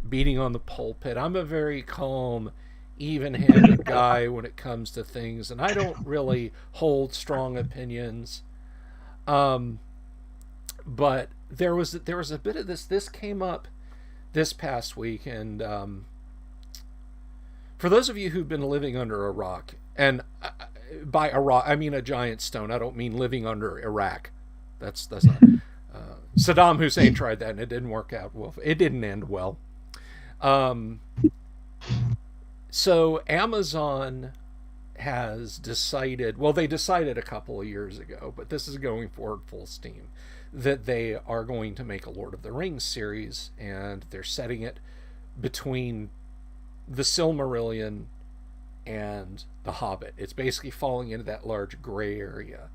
beating on the pulpit. I'm a very calm, even-handed guy when it comes to things, and I don't really hold strong opinions. But there was a bit of this. This came up this past week, and for those of you who've been living under a rock, and by a rock I mean a giant stone. I don't mean living under Iraq. That's not. Saddam Hussein tried that and it didn't work out well. It didn't end well. So Amazon has decided. Well, they decided a couple of years ago, but this is going forward full steam, that they are going to make a Lord of the Rings series, and they're setting it between the Silmarillion and the Hobbit. It's basically falling into that large gray area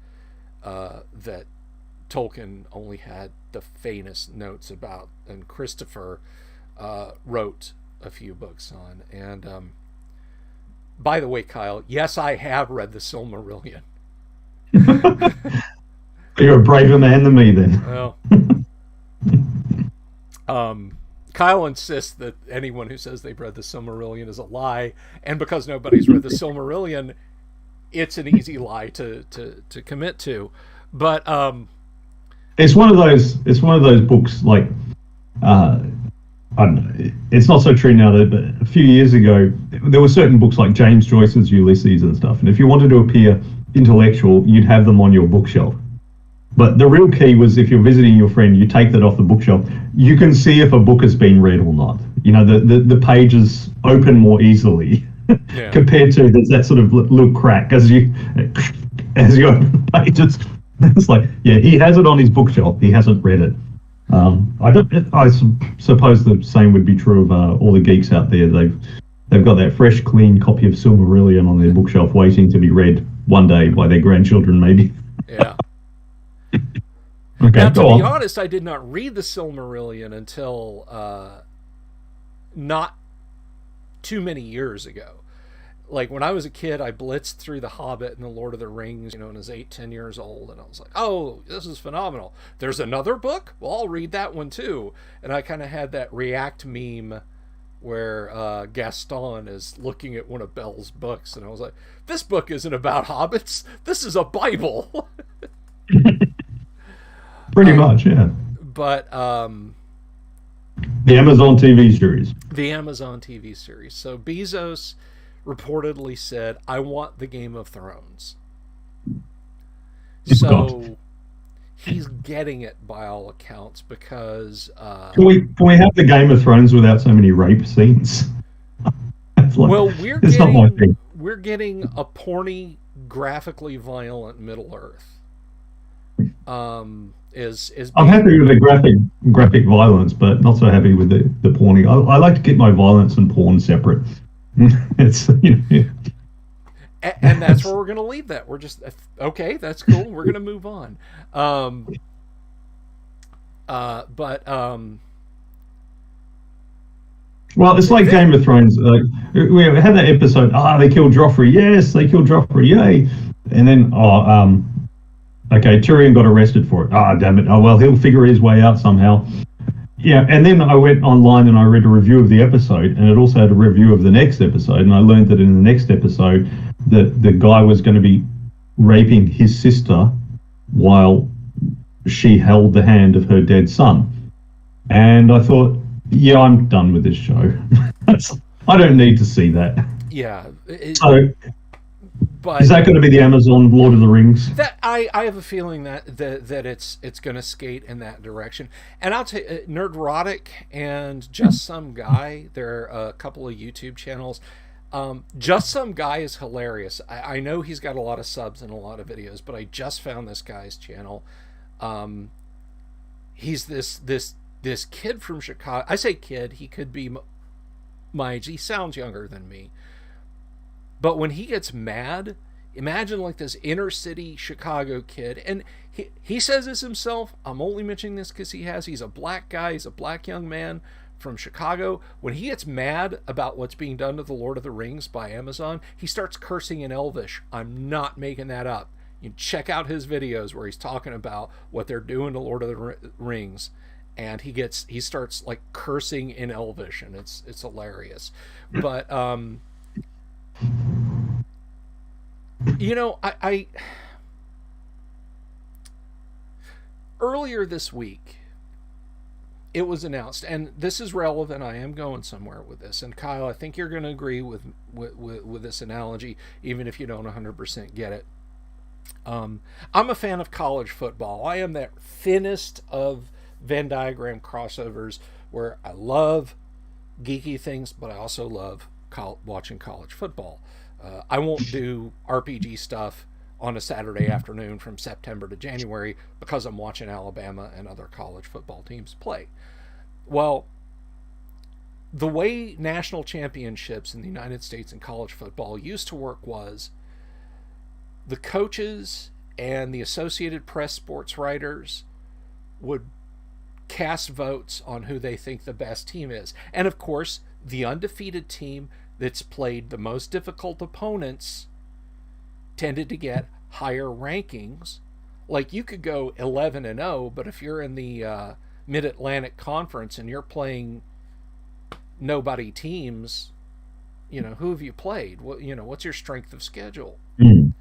that Tolkien only had the faintest notes about, and Christopher wrote a few books on. And by the way, Kyle, yes, I have read the Silmarillion. You're a braver man than me, then. Well, Kyle insists that anyone who says they've read the Silmarillion is a lie, and because nobody's read the Silmarillion, it's an easy lie to commit to. But it's one of those. It's one of those books like. I don't know, it's not so true now, but a few years ago, there were certain books like James Joyce's Ulysses and stuff, and if you wanted to appear intellectual, you'd have them on your bookshelf. But the real key was if you're visiting your friend, you take that off the bookshelf. You can see if a book has been read or not. You know, the pages open more easily compared to there's that sort of little crack as you open the pages. It's like, yeah, he has it on his bookshelf. He hasn't read it. I suppose the same would be true of all the geeks out there. They've got that fresh, clean copy of Silmarillion on their bookshelf, waiting to be read one day by their grandchildren, maybe. Yeah. Okay. Now, to be honest, I did not read the Silmarillion until not too many years ago. Like, when I was a kid, I blitzed through The Hobbit and The Lord of the Rings, when I was 8-10 years old, and I was like, oh, this is phenomenal. There's another book? Well, I'll read that one too. And I kind of had that React meme where Gaston is looking at one of Belle's books, and I was like, this book isn't about hobbits. This is a Bible. Pretty much, yeah. But the Amazon TV series. The Amazon TV series. So Bezos reportedly said, I want the Game of Thrones. So he's getting it by all accounts because can we have the Game of Thrones without so many rape scenes? Well, we're getting a porny, graphically violent Middle Earth. I'm happy with the graphic violence, but not so happy with the porny. I like to keep my violence and porn separate. It's and that's where we're going to leave that. We're just okay. That's cool. We're going to move on. Well, it's like Game of Thrones. We had that episode. They killed Joffrey. Yes, they killed Joffrey. Yay! And then okay, Tyrion got arrested for it. Damn it. Oh well, he'll figure his way out somehow. Yeah, and then I went online and I read a review of the episode, and it also had a review of the next episode, and I learned that in the next episode that the guy was going to be raping his sister while she held the hand of her dead son. And I thought, yeah, I'm done with this show. I don't need to see that. Yeah. But is that going to be the Amazon Lord of the Rings? That I have a feeling that it's going to skate in that direction. And I'll tell you, Nerdrotic and Just Some Guy, there are a couple of YouTube channels. Just Some Guy is hilarious. I know he's got a lot of subs and a lot of videos, but I just found this guy's channel. He's this kid from Chicago. I say kid, he could be my age. He sounds younger than me. But when he gets mad, imagine like this inner city Chicago kid. And he says this himself. I'm only mentioning this because he's a black guy. He's a black young man from Chicago. When he gets mad about what's being done to The Lord of the Rings by Amazon, he starts cursing in Elvish. I'm not making that up. You check out his videos where he's talking about what they're doing to Lord of the Rings. And he starts like cursing in Elvish, and it's hilarious. But I earlier this week it was announced, and this is relevant. I am going somewhere with this, and Kyle, I think you're going to agree with this analogy, even if you don't 100% get it. I'm a fan of college football. I am that thinnest of Venn diagram crossovers where I love geeky things, but I also love watching college football. I won't do RPG stuff on a Saturday afternoon from September to January because I'm watching Alabama and other college football teams play. Well, the way national championships in the United States in college football used to work was the coaches and the Associated Press sports writers would cast votes on who they think the best team is. And of course, the undefeated team that's played the most difficult opponents tended to get higher rankings. Like you could go 11-0, but if you're in the Mid-Atlantic Conference and you're playing nobody teams, who have you played? What's your strength of schedule? Mm.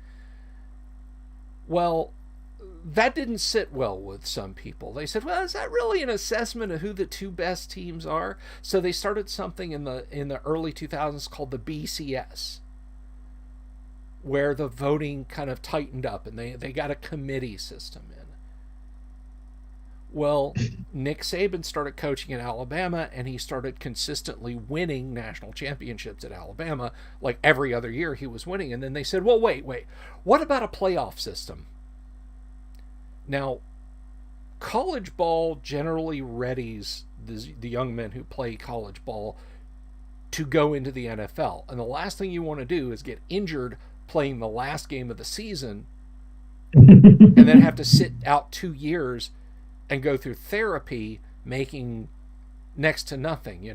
Well, that didn't sit well with some people. They said, well, is that really an assessment of who the two best teams are? So they started something in the early 2000s called the BCS, where the voting kind of tightened up and they got a committee system in. Well, Nick Saban started coaching at Alabama, and he started consistently winning national championships at Alabama. Like every other year he was winning. And then they said, well, wait, what about a playoff system? Now, college ball generally readies the young men who play college ball to go into the NFL. And the last thing you want to do is get injured playing the last game of the season and then have to sit out 2 years and go through therapy making next to nothing,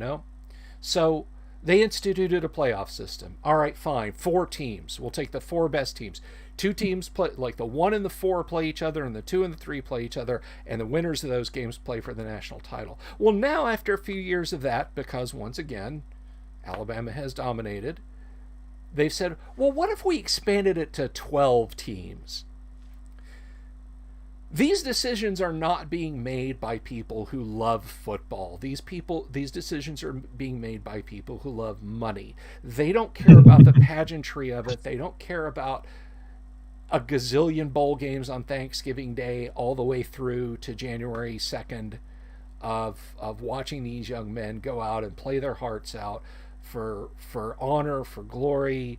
So they instituted a playoff system. All right, fine. 4 teams. We'll take the 4 best teams. 2 teams play, like the 1 and the 4 play each other, and the 2 and the 3 play each other, and the winners of those games play for the national title. Well, now after a few years of that, because once again, Alabama has dominated, they've said, well, what if we expanded it to 12 teams? These decisions are not being made by people who love football. These decisions are being made by people who love money. They don't care about the pageantry of it. They don't care about a gazillion bowl games on Thanksgiving Day all the way through to January 2nd of watching these young men go out and play their hearts out for honor, for glory,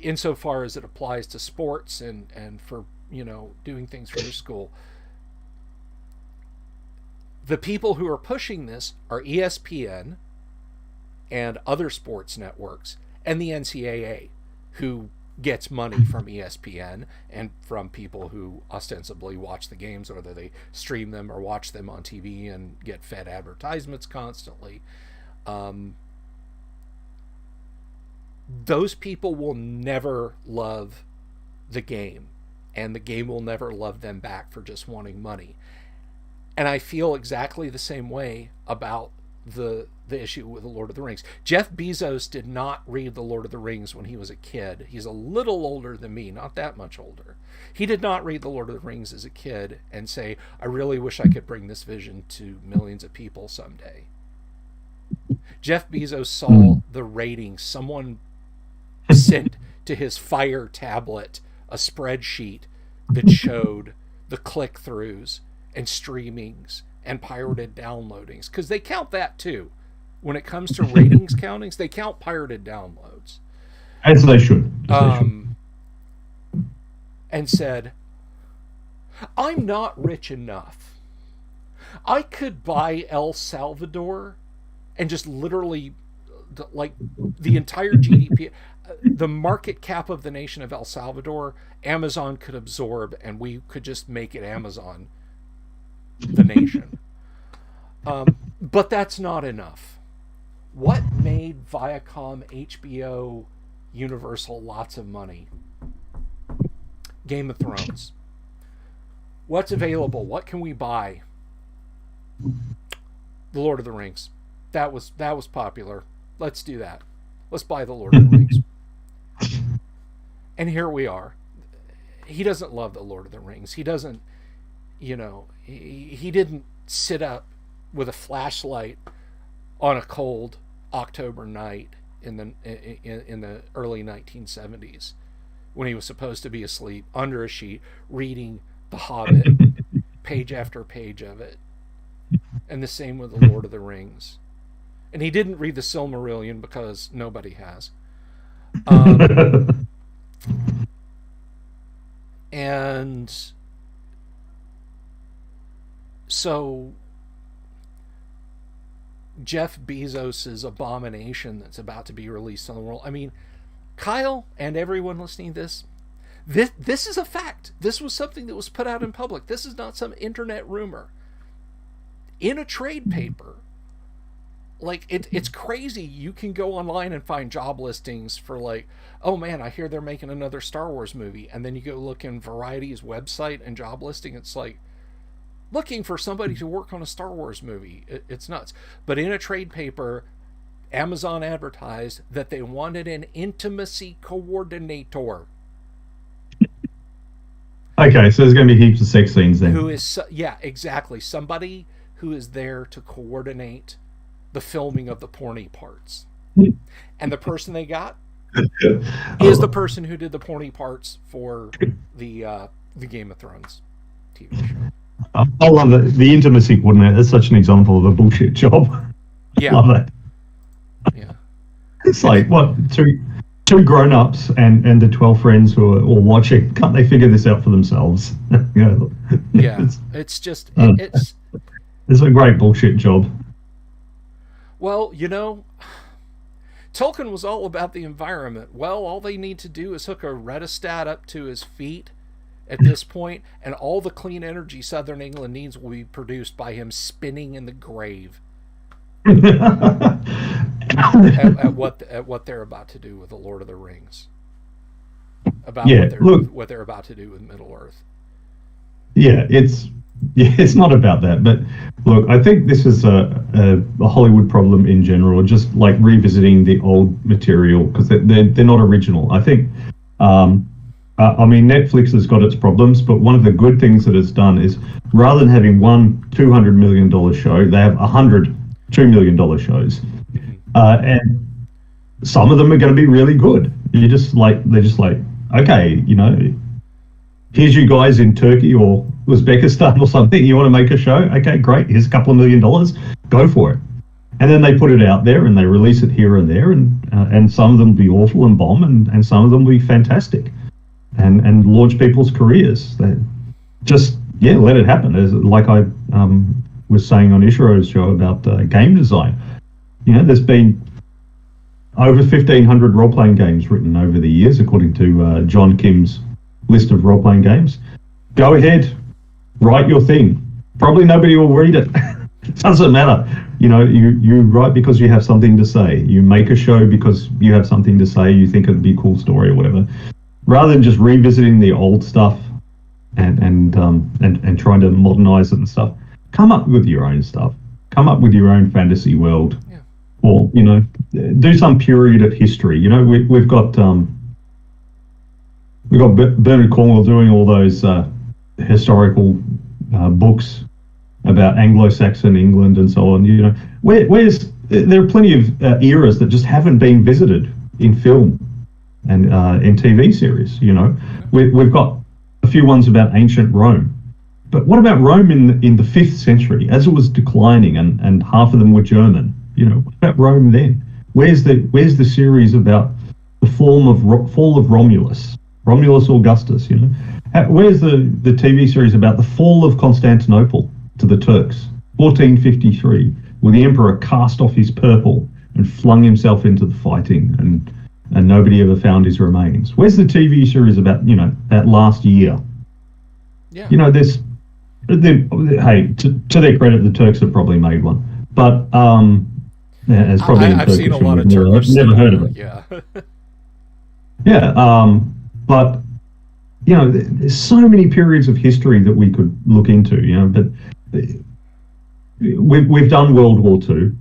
insofar as it applies to sports and for doing things for your school. The people who are pushing this are ESPN and other sports networks and the NCAA, who gets money from ESPN and from people who ostensibly watch the games, whether they stream them or watch them on TV and get fed advertisements constantly. Those people will never love the game, and the game will never love them back for just wanting money. And I feel exactly the same way about the issue with The Lord of the Rings. Jeff Bezos did not read The Lord of the Rings when he was a kid. He's a little older than me, not that much older. He did not read The Lord of the Rings as a kid and say, I really wish I could bring this vision to millions of people someday. Jeff Bezos saw the ratings. Someone sent to his Fire tablet a spreadsheet that showed the click-throughs and streamings and pirated downloadings, because they count that too. When it comes to ratings countings, they count pirated downloads. As they should. And said, I'm not rich enough. I could buy El Salvador and just literally, like, the entire GDP, the market cap of the nation of El Salvador, Amazon could absorb, and we could just make it Amazon, the nation. But that's not enough. What made Viacom, HBO, Universal lots of money? Game of Thrones. What's available? What can we buy? The Lord of the Rings. That was popular. Let's do that. Let's buy The Lord of the Rings. And here we are. He doesn't love The Lord of the Rings. He doesn't, he didn't sit up with a flashlight on a cold October night in the early 1970s when he was supposed to be asleep under a sheet reading The Hobbit, page after page of it. And the same with The Lord of the Rings. And he didn't read the Silmarillion because nobody has. And so Jeff Bezos's abomination that's about to be released on the world. I mean, Kyle and everyone listening to this, This is a fact. This was something that was put out in public. This is not some internet rumor. In a trade paper, like it's crazy. You can go online and find job listings for like, oh man, I hear they're making another Star Wars movie, and then you go look in Variety's website and job listing. It's like looking for somebody to work on a Star Wars movie. It's nuts. But in a trade paper, Amazon advertised that they wanted an intimacy coordinator. Okay, so there's going to be heaps of sex scenes then. Who is, yeah, exactly. Somebody who is there to coordinate the filming of the porny parts. And the person they got is the person who did the porny parts for the Game of Thrones TV show. I love it. The intimacy coordinator is such an example of a bullshit job. Yeah. Love that. Yeah. It's like, what, two grown-ups and the 12 friends who are all watching, can't they figure this out for themselves? Yeah, it's just it's a great bullshit job. Well, Tolkien was all about the environment. Well, all they need to do is hook a rheostat up to his feet at this point, and all the clean energy Southern England needs will be produced by him spinning in the grave. at what they're about to do with the Lord of the Rings, about what they're about to do with Middle Earth. Yeah, it's not about that. But look, I think this is a Hollywood problem in general, just like revisiting the old material because they're not original. I think, I mean, Netflix has got its problems, but one of the good things that it's done is rather than having one $200 million show, they have 100 $2 million shows, and some of them are going to be really good. They're just like, okay, here's you guys in Turkey or Uzbekistan or something. You want to make a show? Okay, great. Here's a couple of $1 million. Go for it. And then they put it out there and they release it here and there, and some of them will be awful and bomb, and some of them will be fantastic, and launch people's careers. They just let it happen. Like I was saying on Ishiro's show about game design. There's been over 1,500 role-playing games written over the years, according to John Kim's list of role-playing games. Go ahead, write your thing. Probably nobody will read it. It doesn't matter. You write because you have something to say. You make a show because you have something to say. You think it'd be a cool story or whatever. Rather than just revisiting the old stuff and trying to modernize it and stuff. Come up with your own stuff. Come up with your own fantasy world, or do some period of history. We've got Bernard Cornwell doing all those historical books about Anglo-Saxon England and so on. There are plenty of eras that just haven't been visited in film and in TV series. We've got a few ones about ancient Rome. But what about Rome in the 5th century, as it was declining, and half of them were German? What about Rome then? Where's the series about the fall of Romulus Augustus? Where's the TV series about the fall of Constantinople to the Turks, 1453, where the emperor cast off his purple and flung himself into the fighting, and nobody ever found his remains? Where's the TV series about that last year? Yeah. Hey, to their credit, the Turks have probably made one, but it's probably I've seen a lot of Turkish. I've never heard of it. Yeah. Yeah, but there's so many periods of history that we could look into. But we've done World War II.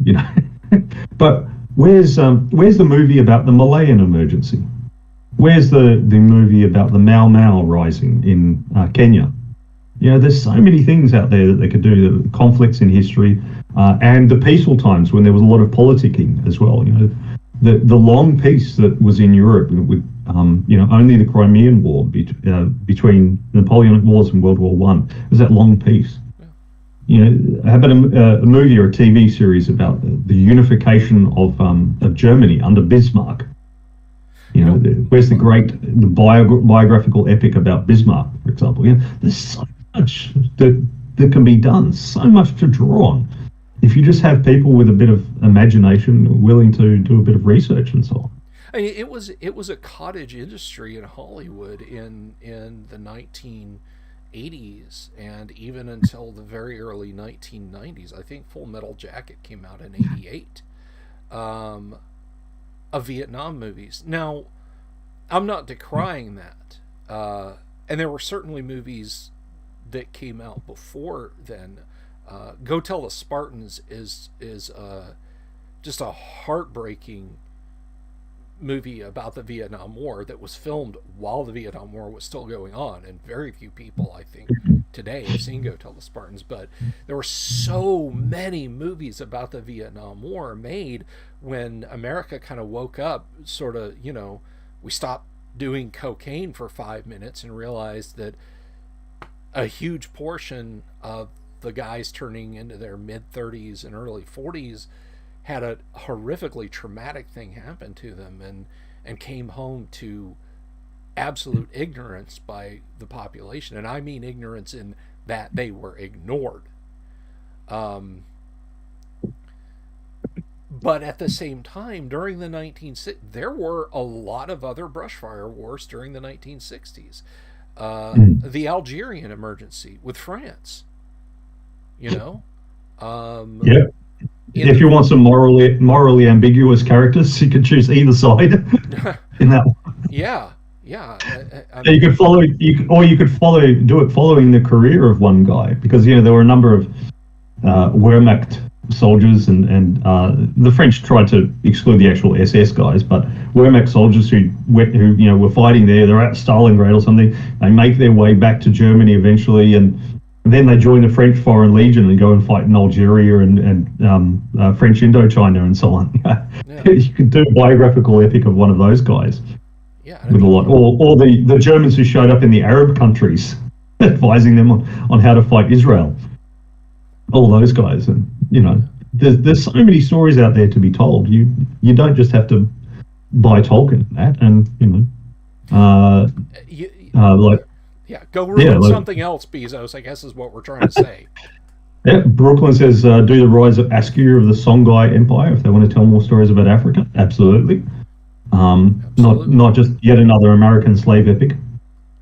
But where's the movie about the Malayan emergency? Where's the movie about the Mau Mau rising in Kenya? There's so many things out there that they could do, the conflicts in history, and the peaceful times when there was a lot of politicking as well. The long peace that was in Europe with, only the Crimean War between Napoleonic Wars and World War One. Was that long peace? How about a movie or a TV series about the unification of Germany under Bismarck? Where's the biographical epic about Bismarck, for example? There's so much that can be done, so much to draw on, if you just have people with a bit of imagination willing to do a bit of research and so on. I mean, it was a cottage industry in Hollywood in the 1980s and even until the very early 1990s. I think Full Metal Jacket came out in '88. Of Vietnam movies. Now, I'm not decrying that, and there were certainly movies that came out before then. Go Tell the Spartans is just a heartbreaking movie about the Vietnam War that was filmed while the Vietnam War was still going on, and very few people, I think, today have seen Go Tell the Spartans. But there were so many movies about the Vietnam War made when America kind of woke up, sort of, we stopped doing cocaine for 5 minutes and realized that a huge portion of the guys turning into their mid-30s and early 40s had a horrifically traumatic thing happen to them, and came home to absolute ignorance by the population. And I mean ignorance in that they were ignored. But at the same time, during the 1960s, there were a lot of other brushfire wars during the 1960s. The Algerian emergency with France, Yeah. In If you want some morally ambiguous characters, you can choose either side in that one. Yeah. You could do it following the career of one guy, because there were a number of Wehrmacht soldiers, and the French tried to exclude the actual SS guys, but Wehrmacht soldiers who were fighting there. They're at Stalingrad or something. They make their way back to Germany eventually, and then they join the French Foreign Legion and go and fight in Algeria and French Indochina and so on. Yeah. You could do a biographical epic of one of those guys. Yeah, with a lot, or the Germans who showed up in the Arab countries, advising them on how to fight Israel. All those guys, and there's so many stories out there to be told. You don't just have to buy Tolkien and that, and go ruin something else, Bezos, I guess is what we're trying to say. Yeah, Brooklyn says, do the rise of Askew of the Songhai Empire if they want to tell more stories about Africa. Absolutely. Not just yet another American slave epic.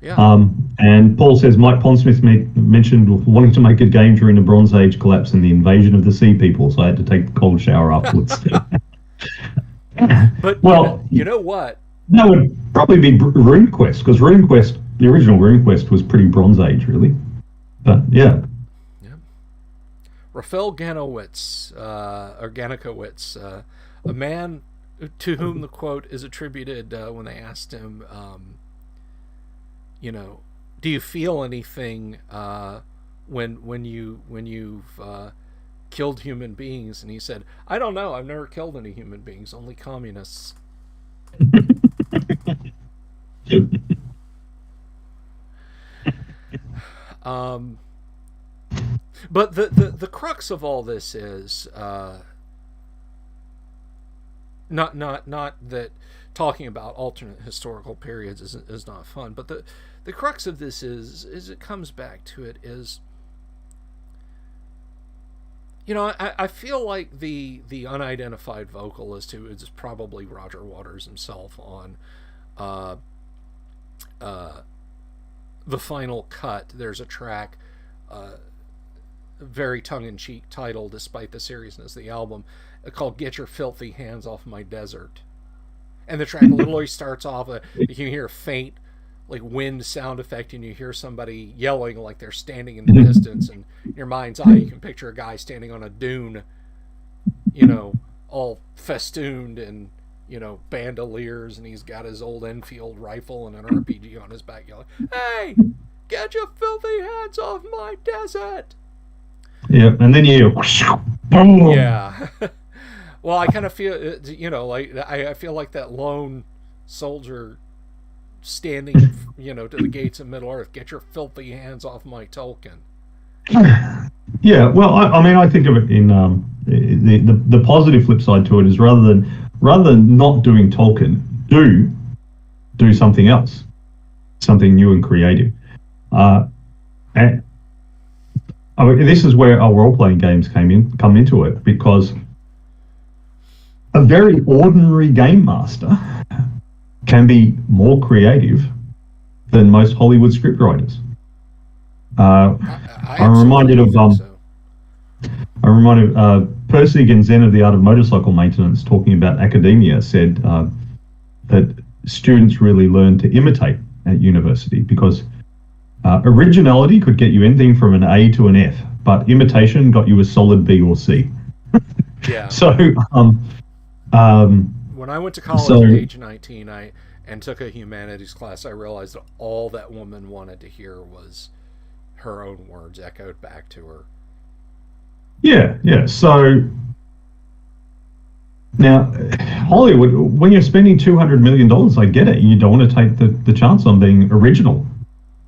Yeah. And Paul says Mike Pondsmith mentioned wanting to make a game during the Bronze Age collapse and the invasion of the Sea People, so I had to take the cold shower afterwards. But well, you know what? That would probably be RuneQuest, because RuneQuest, the original RuneQuest, was pretty Bronze Age, really. But yeah. Raphael Ganowitz, a man to whom the quote is attributed when they asked him, do you feel anything when you've killed human beings? And he said, I don't know. I've never killed any human beings, only communists. But the crux of all this is not that talking about alternate historical periods is not fun, but the crux of this is it comes back to it is, I feel like the unidentified vocalist, who is probably Roger Waters himself on the final cut, there's a track, very tongue-in-cheek title despite the seriousness of the album, called Get Your Filthy Hands Off My Desert. And the track literally starts off, you can hear a faint wind sound effect, and you hear somebody yelling like they're standing in the distance, and in your mind's eye you can picture a guy standing on a dune, all festooned and bandoliers, and he's got his old Enfield rifle and an RPG on his back yelling, hey, get your filthy hands off my desert. Yeah, and then you boom. Yeah. Well, I kind of feel, I feel like that lone soldier standing, to the gates of Middle Earth. Get your filthy hands off my Tolkien. Yeah, well, I mean, I think of it in the positive flip side to it is rather than not doing Tolkien, do something else, something new and creative. And I mean, this is where our role-playing games come into it, because a very ordinary game master can be more creative than most Hollywood scriptwriters. I I'm reminded absolutely of think so. I'm reminded Percy Zen of the Art of Motorcycle Maintenance, talking about academia, said that students really learn to imitate at university because originality could get you anything from an A to an F, but imitation got you a solid B or C. Yeah. So, um, When I went to college so at age 19, and took a humanities class, I realized that all that woman wanted to hear was her own words echoed back to her. yeah. So now, Hollywood, when you're spending $200 million, I get it. You don't want to take the chance on being original.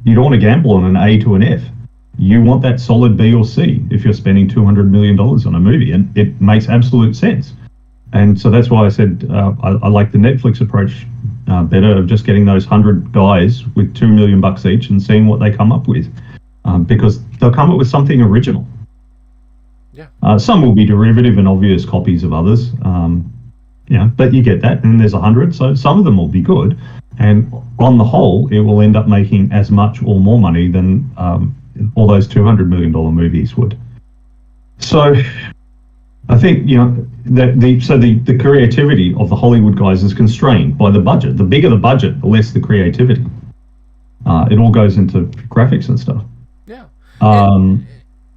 You don't want to gamble on an A to an F. You want that solid B or C if you're spending $200 million on a movie, and it makes absolute sense. And so that's why I said I like the Netflix approach better, of just getting those 100 guys with $2 million each and seeing what they come up with, because they'll come up with something original. Yeah. Some will be derivative and obvious copies of others, but you get that, and there's 100, so some of them will be good, and on the whole, it will end up making as much or more money than all those $200 million movies would. So I think the creativity of the Hollywood guys is constrained by the budget. The bigger the budget, the less the creativity. It all goes into graphics and stuff. Yeah.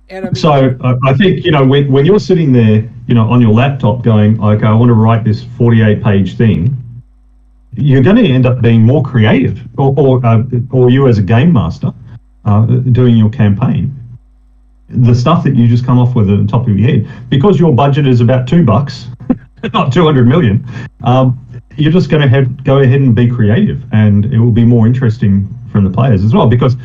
And I mean, so I think when you're sitting there, on your laptop going, okay, I want to write this 48-page thing, you're going to end up being more creative, or you as a game master doing your campaign. The stuff that you just come off with at the top of your head, because your budget is about $2, not 200 million. You're just going to go ahead and be creative, and it will be more interesting from the players as well. Because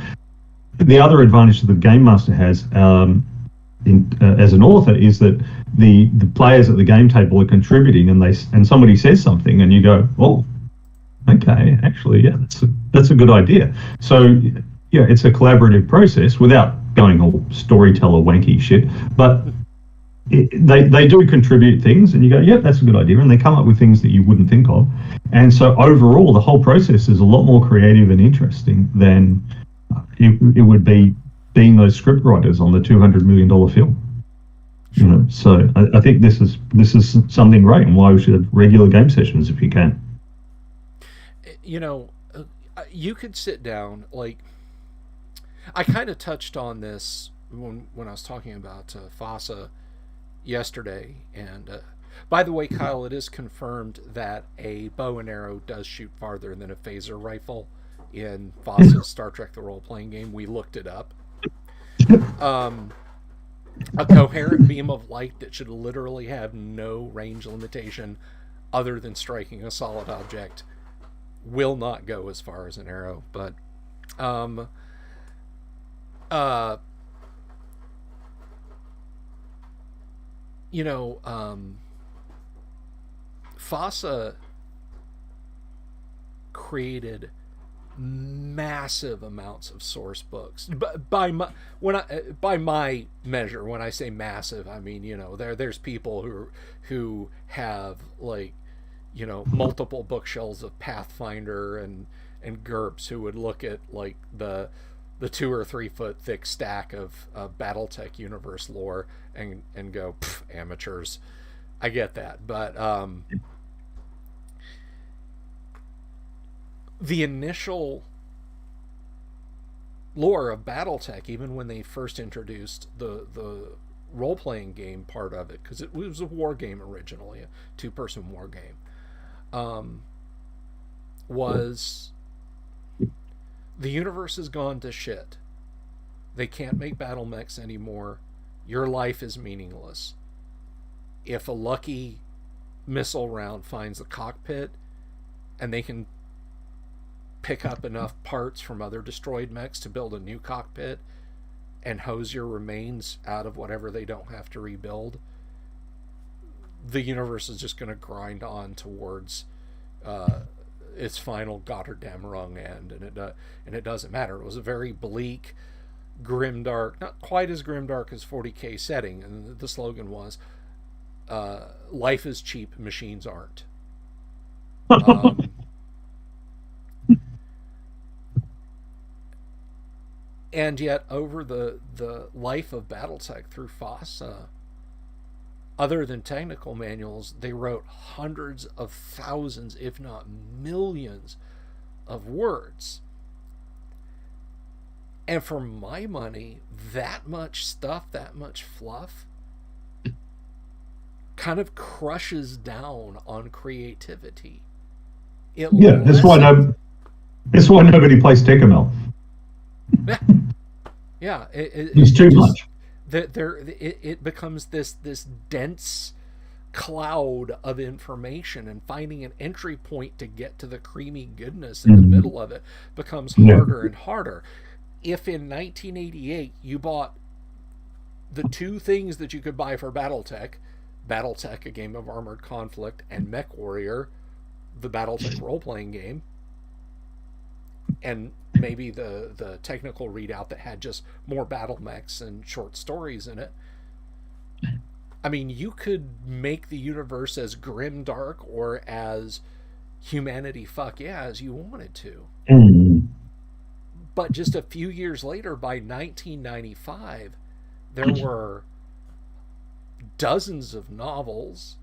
the other advantage that the game master has as an author is that the players at the game table are contributing, and somebody says something, and you go, oh, okay, actually, yeah, that's a good idea. So yeah, it's a collaborative process without going all storyteller wanky shit, but they do contribute things, and you go, yeah, that's a good idea, and they come up with things that you wouldn't think of. And so overall, the whole process is a lot more creative and interesting than it would be being those script writers on the $200 million film. So I think this is something great, and why we should have regular game sessions if you can. You could sit down, like, I kind of touched on this when I was talking about FASA yesterday. And by the way, Kyle, it is confirmed that a bow and arrow does shoot farther than a phaser rifle in FASA's Star Trek: The Role-Playing Game. We looked it up. A coherent beam of light that should literally have no range limitation other than striking a solid object will not go as far as an arrow. But FASA created massive amounts of source books. By my measure, when I say massive, I mean there's people who have multiple bookshelves of Pathfinder and GURPS, who would look at the 2 or 3 foot thick stack of BattleTech universe lore and go, amateurs. I get that, but the initial lore of BattleTech, even when they first introduced the role-playing game part of it, because it was a war game originally, a 2-person war game, was the universe has gone to shit. They can't make battle mechs anymore. Your life is meaningless. If a lucky missile round finds the cockpit and they can pick up enough parts from other destroyed mechs to build a new cockpit and hose your remains out of whatever they don't have to rebuild, the universe is just going to grind on towards its final goddamn rung end, and it doesn't matter. It was a very bleak, grimdark, not quite as grimdark as 40K setting, and the slogan was, life is cheap, machines aren't. And yet, over the life of BattleTech through FOSSA, other than technical manuals, they wrote hundreds of thousands, if not millions, of words. And for my money, that much stuff, that much fluff, kind of crushes down on creativity. Yeah, that's why nobody plays Tecamel. Yeah, it's too much. It becomes this dense cloud of information, and finding an entry point to get to the creamy goodness in the middle of it becomes harder and harder. If in 1988 you bought the two things that you could buy for BattleTech, a game of armored conflict, and MechWarrior, the BattleTech role-playing game, and maybe the technical readout that had just more battle mechs and short stories in it, I mean, you could make the universe as grim dark or as humanity fuck yeah as you wanted to. But just a few years later, by 1995, there were dozens of novels,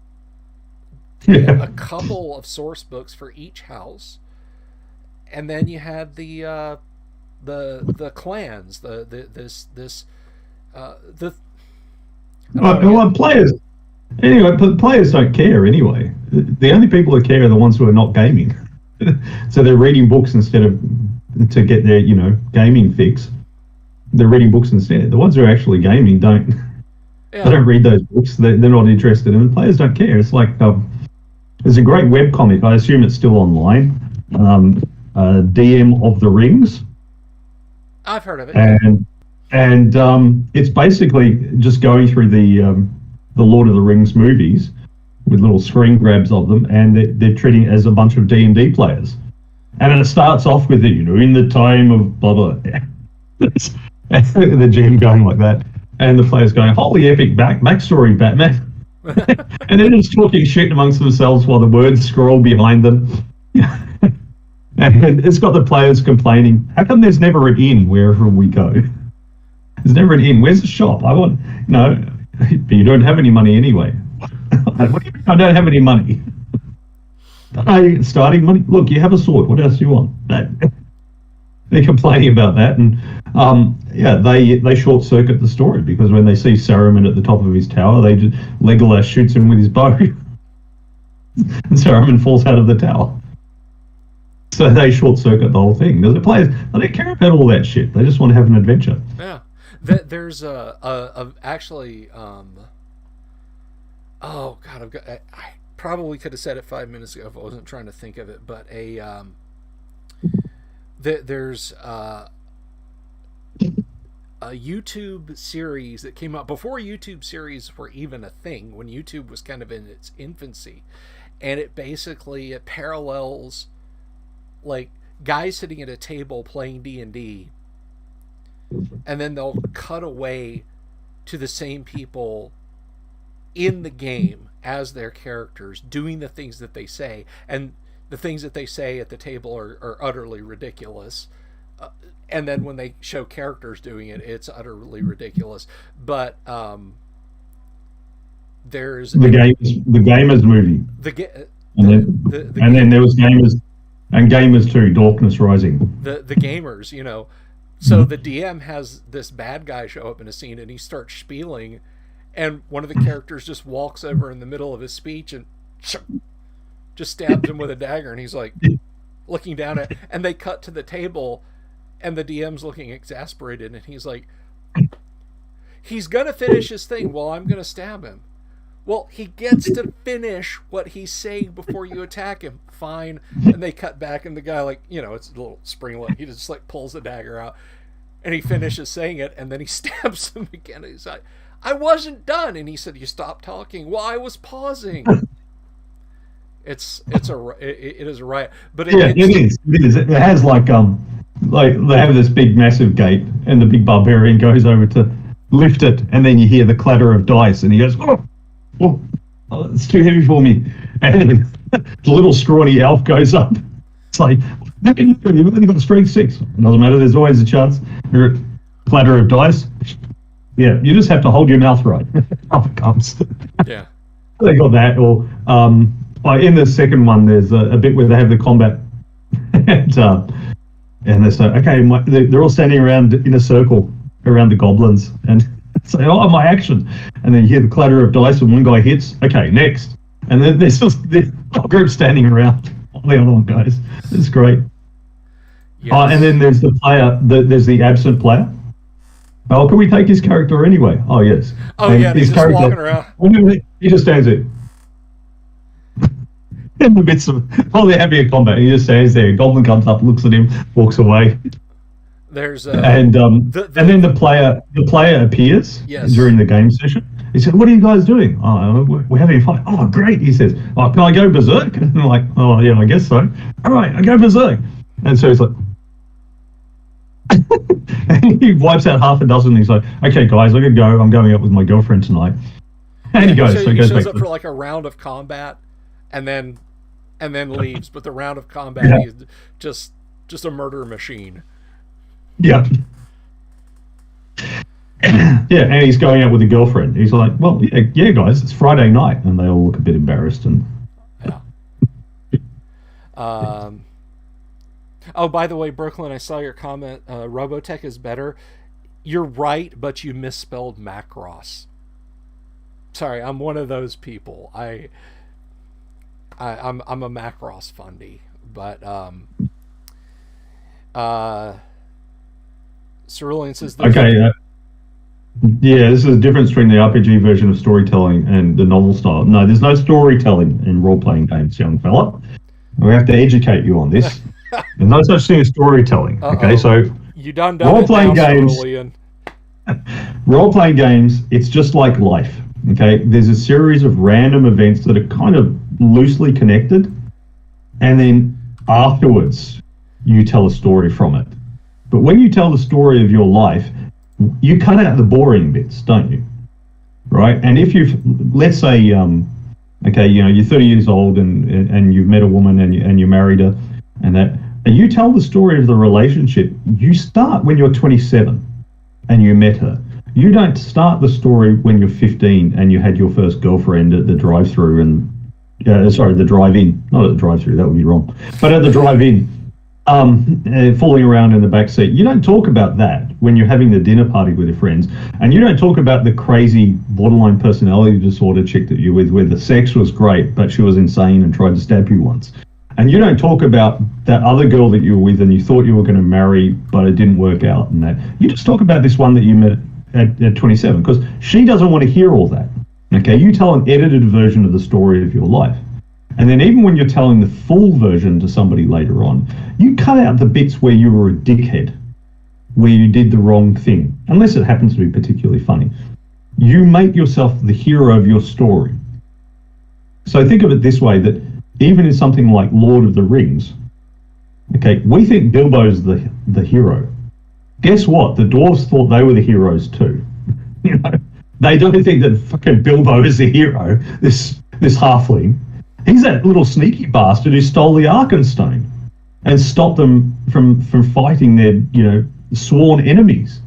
a couple of source books for each house, and then you had the clans, players. Anyway, but players don't care anyway. The only people that care are the ones who are not gaming. So they're reading books instead of to get their gaming fix. They're reading books instead. The ones who are actually gaming don't. Yeah. They don't read those books. They're not interested in. The players don't care. It's like there's a great webcomic. I assume it's still online. DM of the Rings. I've heard of it. And it's basically just going through the Lord of the Rings movies with little screen grabs of them, and they're treating it as a bunch of D&D players. And it starts off with it, in the time of blah blah. The GM going like that, and the players going, "Holy epic backstory, Batman!" And they're just talking shit amongst themselves while the words scroll behind them. And it's got the players complaining, "How come there's never an inn wherever we go? There's never an inn. Where's the shop? I want no, but you don't have any money anyway." What do you mean I don't have any money? Starting money? Look, you have a sword. What else do you want? They're complaining about that, and they short circuit the story, because when they see Saruman at the top of his tower, Legolas shoots him with his bow, and Saruman falls out of the tower. So they short circuit the whole thing. The players, they don't care about all that shit. They just want to have an adventure. Yeah, there's actually. Oh God, I probably could have said it 5 minutes ago if I wasn't trying to think of it. But there's a YouTube series that came out before YouTube series were even a thing, when YouTube was kind of in its infancy, and it parallels like guys sitting at a table playing D&D, and then they'll cut away to the same people in the game as their characters doing the things that they say, and the things that they say at the table are utterly ridiculous, and then when they show characters doing it, it's utterly ridiculous. But there's the Gamers movie, and then there was Gamers 2, Darkness Rising. The Gamers, so the DM has this bad guy show up in a scene, and he starts spieling, and one of the characters just walks over in the middle of his speech and just stabs him with a dagger, and he's like looking down at it, and they cut to the table, and the DM's looking exasperated, and he's like, he's gonna finish his thing, well, I'm gonna stab him. Well, he gets to finish what he's saying before you attack him. Fine. And they cut back, and the guy, it's a little springlet. He just pulls the dagger out, and he finishes saying it, and then he stabs him again. And he's like, I wasn't done. And he said, you stopped talking. Well, I was pausing. It is a riot. But it is. It has like they have this big massive gate, and the big barbarian goes over to lift it, and then you hear the clatter of dice, and he goes, oh, it's too heavy for me. And the little scrawny elf goes up. It's like, how can you do it? You've only got strength 6. It doesn't matter, there's always a chance. clatter of dice. Yeah, you just have to hold your mouth right. Up it comes. Yeah. They got that. Or in the second one, there's a bit where they have the combat, and they say, okay, they're all standing around in a circle around the goblins, and say, oh, my action. And then you hear the clatter of dice, and one guy hits. Okay, next. And then there's just the whole group standing around. All the other one goes. It's great. Yes. And then there's the player. There's the absent player. Oh, can we take his character anyway? Oh, yes. Oh, and yeah, he's just walking around. He just stands there. In the midst of, while they're having a combat, he just stands there. A goblin comes up, looks at him, walks away. There's and then the player appears during the game session. He said, "What are you guys doing?" "Oh, we're having a fight." "Oh, great!" He says, "Oh, can I go berserk?" And I'm like, "Oh, yeah, I guess so." "All right, I go berserk." And so he's like, and he wipes out half a dozen. He's like, "Okay, guys, I gotta go. I'm going out with my girlfriend tonight." And he goes. So he he goes shows back up for like a round of combat, and then leaves. But the round of combat, he's just a murder machine. Yeah. Yeah, and he's going out with a girlfriend. He's like, "Well, yeah, guys, it's Friday night," and they all look a bit embarrassed. And oh, by the way, Brooklyn, I saw your comment. Robotech is better. You're right, but you misspelled Macross. Sorry, I'm one of those people. I'm a Macross fundy, but Cerulean says okay. Yeah, this is the difference between the RPG version of storytelling and the novel style. No, there's no storytelling in role-playing games, young fella. We have to educate you on this. There's no such thing as storytelling. Okay, so you done role-playing games. Cerulean. Role-playing games, it's just like life. Okay, there's a series of random events that are kind of loosely connected, and then afterwards you tell a story from it. But when you tell the story of your life, you cut out the boring bits, don't you? Right? And if let's say, okay, you're 30 years old and you've met a woman and you married her, and you tell the story of the relationship. You start when you're 27 and you met her. You don't start the story when you're 15 and you had your first girlfriend at the drive-through the drive-in, not at the drive-through, that would be wrong, but at the drive-in. Falling around in the back seat. You don't talk about that when you're having the dinner party with your friends, and you don't talk about the crazy borderline personality disorder chick that you're with, where the sex was great, but she was insane and tried to stab you once. And you don't talk about that other girl that you were with and you thought you were going to marry, but it didn't work out, and that. You just talk about this one that you met at 27, because she doesn't want to hear all that. Okay, you tell an edited version of the story of your life. And then even when you're telling the full version to somebody later on, you cut out the bits where you were a dickhead, where you did the wrong thing, unless it happens to be particularly funny. You make yourself the hero of your story. So think of it this way, that even in something like Lord of the Rings, okay, we think Bilbo's the hero. Guess what? The dwarves thought they were the heroes too. They don't think that fucking Bilbo is the hero, this halfling. He's that little sneaky bastard who stole the Arkenstone and stopped them from fighting their, sworn enemies.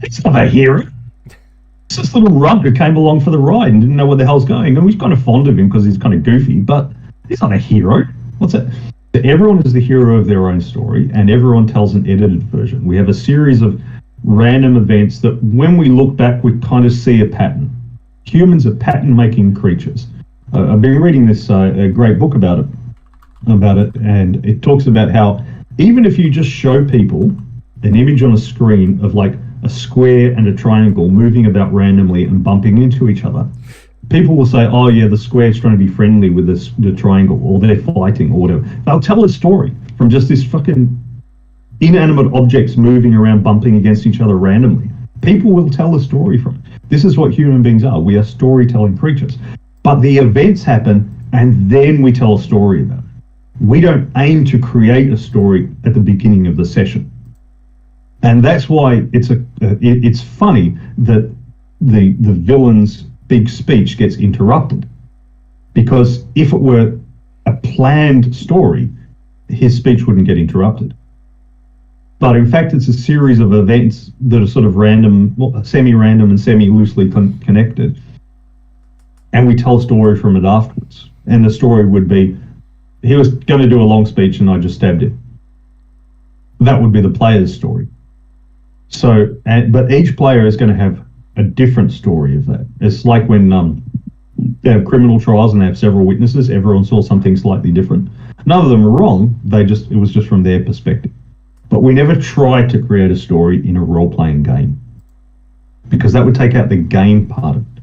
He's not a hero. It's this little runt who came along for the ride and didn't know where the hell's going. And we're kind of fond of him because he's kind of goofy, but he's not a hero. What's that? Everyone is the hero of their own story, and everyone tells an edited version. We have a series of random events that when we look back, we kind of see a pattern. Humans are pattern-making creatures. I've been reading this a great book about it, and it talks about how even if you just show people an image on a screen of like a square and a triangle moving about randomly and bumping into each other, people will say, "Oh yeah, the square's trying to be friendly with the triangle, or they're fighting, or whatever." They'll tell a story from just this fucking inanimate objects moving around, bumping against each other randomly. People will tell a story from it. This is what human beings are. We are storytelling creatures. But the events happen, and then we tell a story about it. We don't aim to create a story at the beginning of the session. And that's why it's funny that the villain's big speech gets interrupted. Because if it were a planned story, his speech wouldn't get interrupted. But in fact, it's a series of events that are sort of random, semi-random and semi-loosely connected. And we tell a story from it afterwards. And the story would be, he was going to do a long speech and I just stabbed him. That would be the player's story. So, but each player is going to have a different story of that. It's like when they have criminal trials and they have several witnesses, everyone saw something slightly different. None of them are wrong. It was just from their perspective. But we never tried to create a story in a role-playing game because that would take out the game part of it.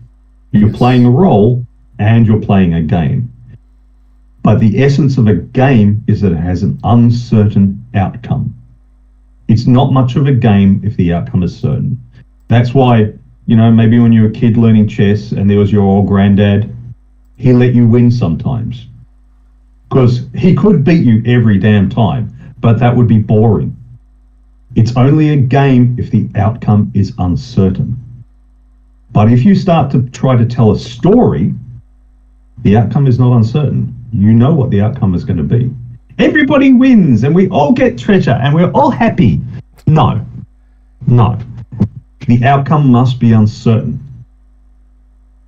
You're playing a role and you're playing a game. But the essence of a game is that it has an uncertain outcome. It's not much of a game if the outcome is certain. That's why, maybe when you were a kid learning chess and there was your old granddad, he let you win sometimes. Because he could beat you every damn time, but that would be boring. It's only a game if the outcome is uncertain. But if you start to try to tell a story, the outcome is not uncertain. You know what the outcome is going to be. Everybody wins and we all get treasure and we're all happy. No. The outcome must be uncertain.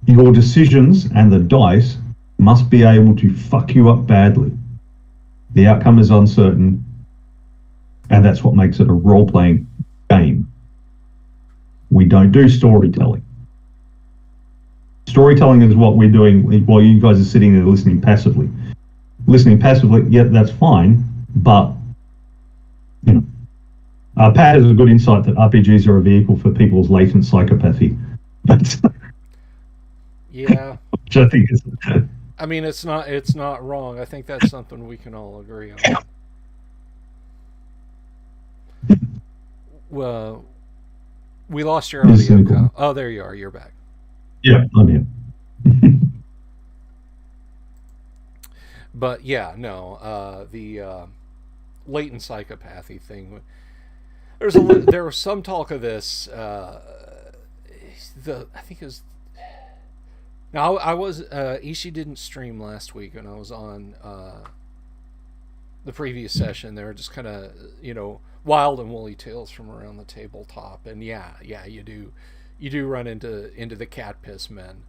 Your decisions and the dice must be able to fuck you up badly. The outcome is uncertain, and that's what makes it a role-playing game. We don't do storytelling. Storytelling is what we're doing while you guys are sitting there listening passively. Listening passively, yeah, that's fine, but Pat has a good insight that RPGs are a vehicle for people's latent psychopathy. Yeah. Which I think is... I mean, it's not wrong. I think that's something we can all agree on. Well, we lost your audio, Kyle. Oh, there you are. You're back. Yeah, I'm here. But yeah, no, the latent psychopathy thing. There was some talk of this. I think it was. Now I was Ishii didn't stream last week, and I was on the previous session. They were just kind of wild and woolly tales from around the tabletop, and yeah, you do run into the cat piss men,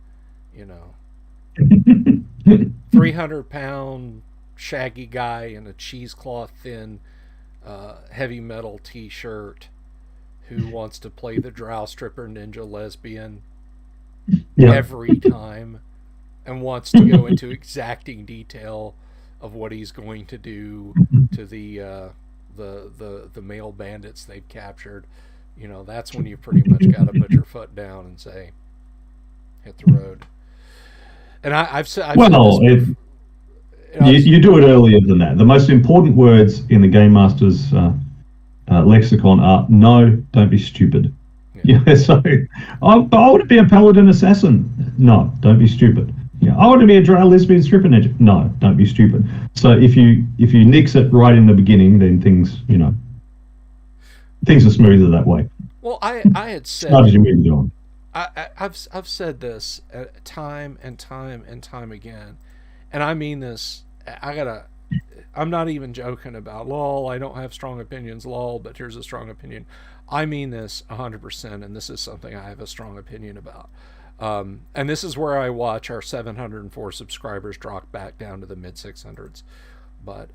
300-pound shaggy guy in a cheesecloth thin heavy metal t-shirt who wants to play the drow stripper ninja lesbian every time and wants to go into exacting detail of what he's going to do to the male bandits they've captured. That's when you pretty much got to put your foot down and say, hit the road. And I've said you do it earlier than that. The most important words in the Game Master's lexicon are no, don't be stupid. Yeah, so I want to be a paladin assassin. No, don't be stupid. I want to be a drow lesbian stripper ninja. No, don't be stupid. So if you nix it right in the beginning, then things are smoother that way. Well, I had said. How did you move on? I've said this time and time again, and I mean this. I'm not even joking about lol. I don't have strong opinions, lol. But here's a strong opinion. I mean this 100%, and this is something I have a strong opinion about. And this is where I watch our 704 subscribers drop back down to the mid 600s. But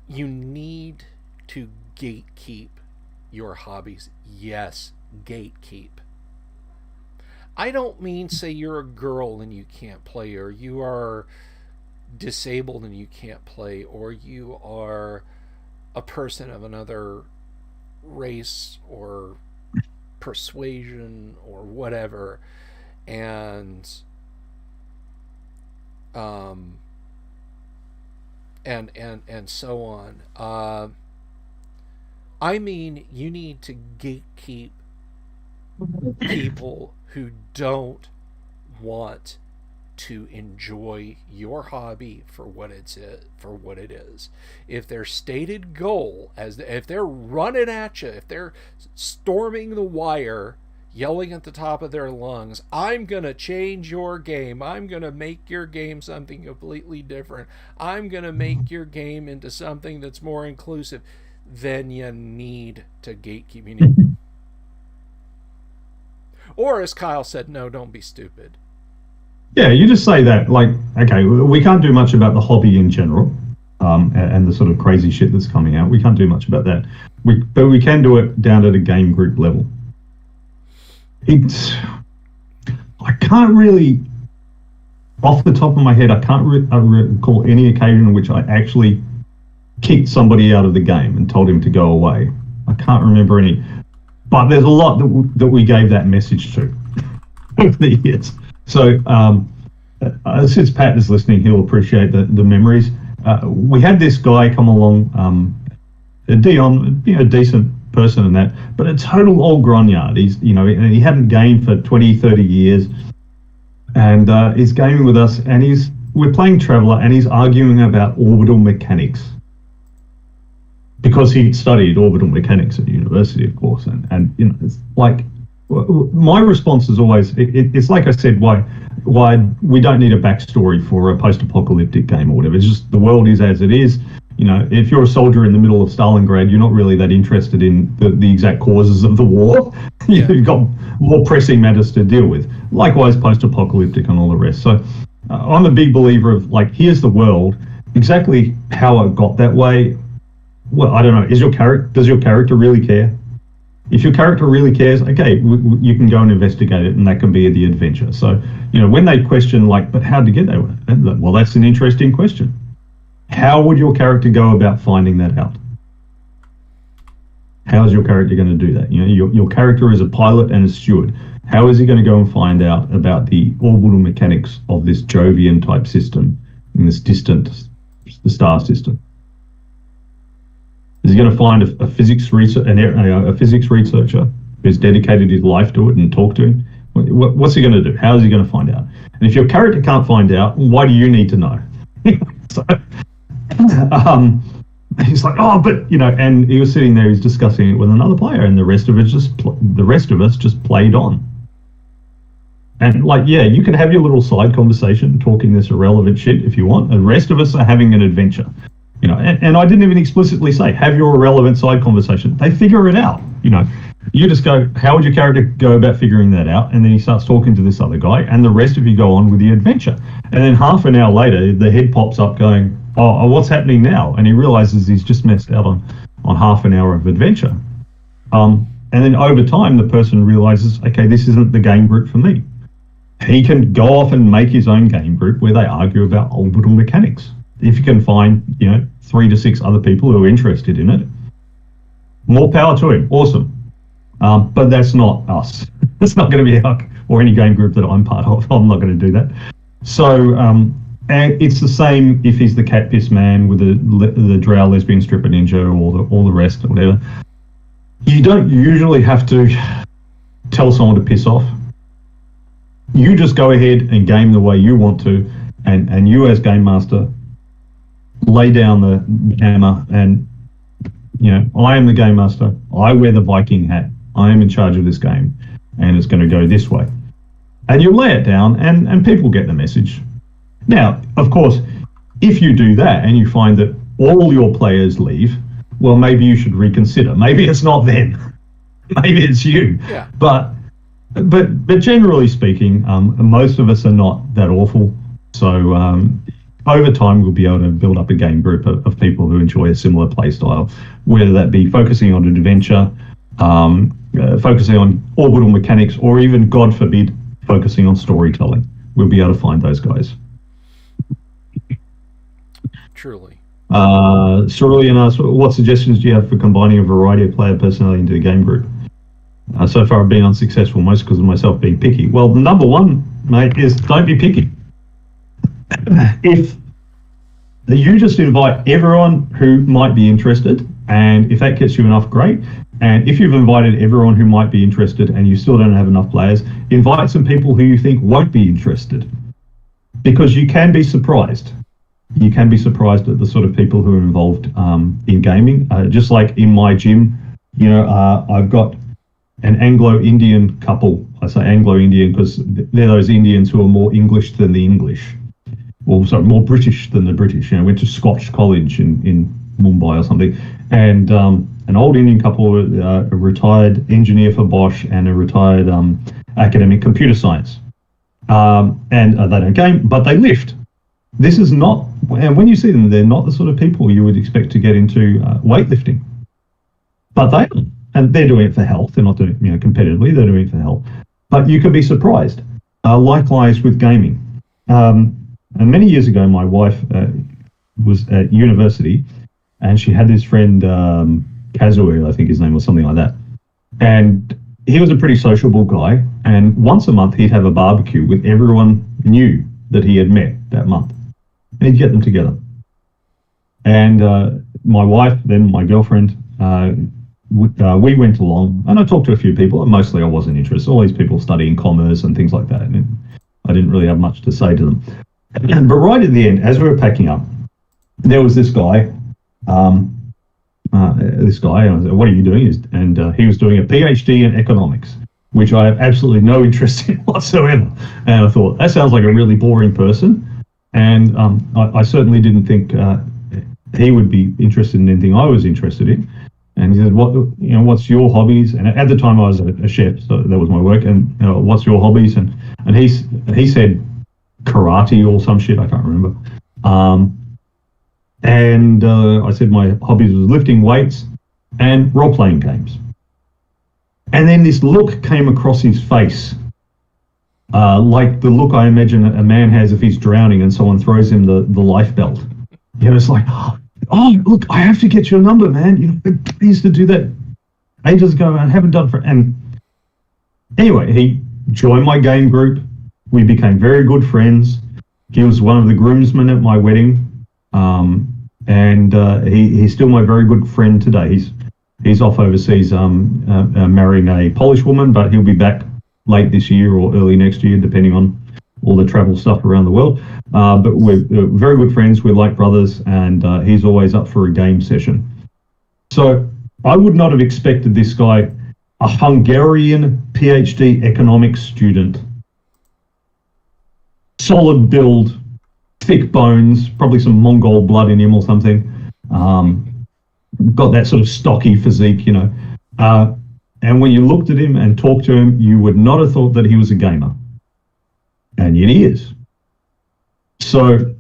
you need to gatekeep your hobbies. Yes, gatekeep. I don't mean say you're a girl and you can't play, or you are disabled and you can't play, or you are a person of another race or persuasion or whatever, and so on. I mean, you need to gatekeep people who don't want to enjoy your hobby for what it is. If their stated goal, if they're running at you, if they're storming the wire, yelling at the top of their lungs, I'm going to change your game. I'm going to make your game something completely different. I'm going to make your game into something that's more inclusive. Then you need to gatekeep. You need. Or as Kyle said, no, don't be stupid. Yeah, you just say that, like, okay, we can't do much about the hobby in general, and the sort of crazy shit that's coming out. We can't do much about that. But we can do it down at a game group level. I can't really, off the top of my head, I can't recall any occasion in which I actually kicked somebody out of the game and told him to go away. I can't remember any. But there's a lot that we gave that message to over the years. So since Pat is listening, he'll appreciate the memories. We had this guy come along, Dion, decent person and that, but a total old grognard. He hadn't gamed for 20, 30 years, and he's gaming with us, and we're playing Traveller, and he's arguing about orbital mechanics. Because he studied orbital mechanics at university, of course, and it's like, my response is always, it's like I said, why we don't need a backstory for a post-apocalyptic game or whatever. It's just the world is as it is. If you're a soldier in the middle of Stalingrad, you're not really that interested in the exact causes of the war. Yeah. You've got more pressing matters to deal with. Likewise, post-apocalyptic and all the rest. So I'm a big believer of, like, here's the world. Exactly how it got that way, well, I don't know. Does your character really care? If your character really cares, okay, you can go and investigate it, and that can be the adventure. So, when they question, like, but how to get there? Well, that's an interesting question. How would your character go about finding that out? How is your character going to do that? Your character is a pilot and a steward. How is he going to go and find out about the orbital mechanics of this Jovian type system in this distant star system? Is he going to find a physics researcher who's dedicated his life to it and talk to him? What's he going to do? How is he going to find out? And if your character can't find out, why do you need to know? So, he's like, oh, but and he was sitting there, he's discussing it with another player, and the rest of us just played on. And like, yeah, you can have your little side conversation talking this irrelevant shit if you want. The rest of us are having an adventure. And I didn't even explicitly say, have your irrelevant side conversation. They figure it out. You just go, how would your character go about figuring that out? And then he starts talking to this other guy, and the rest of you go on with the adventure. And then half an hour later, the head pops up going, oh, what's happening now? And he realizes he's just missed out on half an hour of adventure. And then over time, the person realizes, okay, this isn't the game group for me. He can go off and make his own game group where they argue about orbital mechanics. If you can find, 3 to 6 other people who are interested in it, more power to him. Awesome. But that's not us. It's not going to be our, or any game group that I'm part of. I'm not going to do that. So, and it's the same if he's the cat piss man with the drow lesbian stripper ninja or all the rest or whatever. You don't usually have to tell someone to piss off. You just go ahead and game the way you want to, and you as game master lay down the hammer and, I am the game master. I wear the Viking hat. I am in charge of this game, and it's going to go this way. And you lay it down, and people get the message. Now, of course, if you do that and you find that all your players leave, well, maybe you should reconsider. Maybe it's not them. Maybe it's you. Yeah. But generally speaking, most of us are not that awful. So over time, we'll be able to build up a game group of people who enjoy a similar play style, whether that be focusing on an adventure, focusing on orbital mechanics, or even, God forbid, focusing on storytelling. We'll be able to find those guys. Truly. Cerulean asks, what suggestions do you have for combining a variety of player personality into the game group? So far, I've been unsuccessful, most because of myself being picky. Well, the number one, mate, is don't be picky. If you just invite everyone who might be interested, and if that gets you enough, great. And if you've invited everyone who might be interested and you still don't have enough players, invite some people who you think won't be interested. Because you can be surprised. You can be surprised at the sort of people who are involved in gaming. Just like in my gym, I've got an Anglo-Indian couple. I say Anglo-Indian because they're those Indians who are more English than the English, or sorry, more British than the British. Went to Scotch College in Mumbai or something, and an old Indian couple, a retired engineer for Bosch and a retired academic computer science, and they don't game, but they lift. This is not, and when you see them, they're not the sort of people you would expect to get into weightlifting, but they are. And they're doing it for health. They're not doing it, competitively. They're doing it for health. But you could be surprised. Likewise with gaming. And many years ago, my wife was at university, and she had this friend, Kazuo, I think his name was, something like that. And he was a pretty sociable guy. And once a month, he'd have a barbecue with everyone new that he had met that month. And he'd get them together. And my wife, then my girlfriend, we went along, and I talked to a few people, and mostly I wasn't interested. All these people studying commerce and things like that, and I didn't really have much to say to them. But right at the end, as we were packing up, there was this guy. And I said, "What are you doing?" And he was doing a PhD in economics, which I have absolutely no interest in whatsoever. And I thought, that sounds like a really boring person. And I certainly didn't think he would be interested in anything I was interested in. And he said, what's your hobbies? And at the time I was a chef, so that was my work. And what's your hobbies? And he said karate or some shit, I can't remember. And I said my hobbies was lifting weights and role-playing games. And then this look came across his face, like the look I imagine a man has if he's drowning and someone throws him the life belt. It's like, oh, look, I have to get your number, man. I used to do that ages ago and I haven't done for. And anyway, he joined my game group. We became very good friends. He was one of the groomsmen at my wedding. And he's still my very good friend today. He's off overseas marrying a Polish woman, but he'll be back late this year or early next year, depending on all the travel stuff around the world. But we're very good friends. We're like brothers, and he's always up for a game session. So I would not have expected this guy, a Hungarian PhD economics student, solid build, thick bones, probably some Mongol blood in him or something. Got that sort of stocky physique, and when you looked at him and talked to him, you would not have thought that he was a gamer. And yet he is. So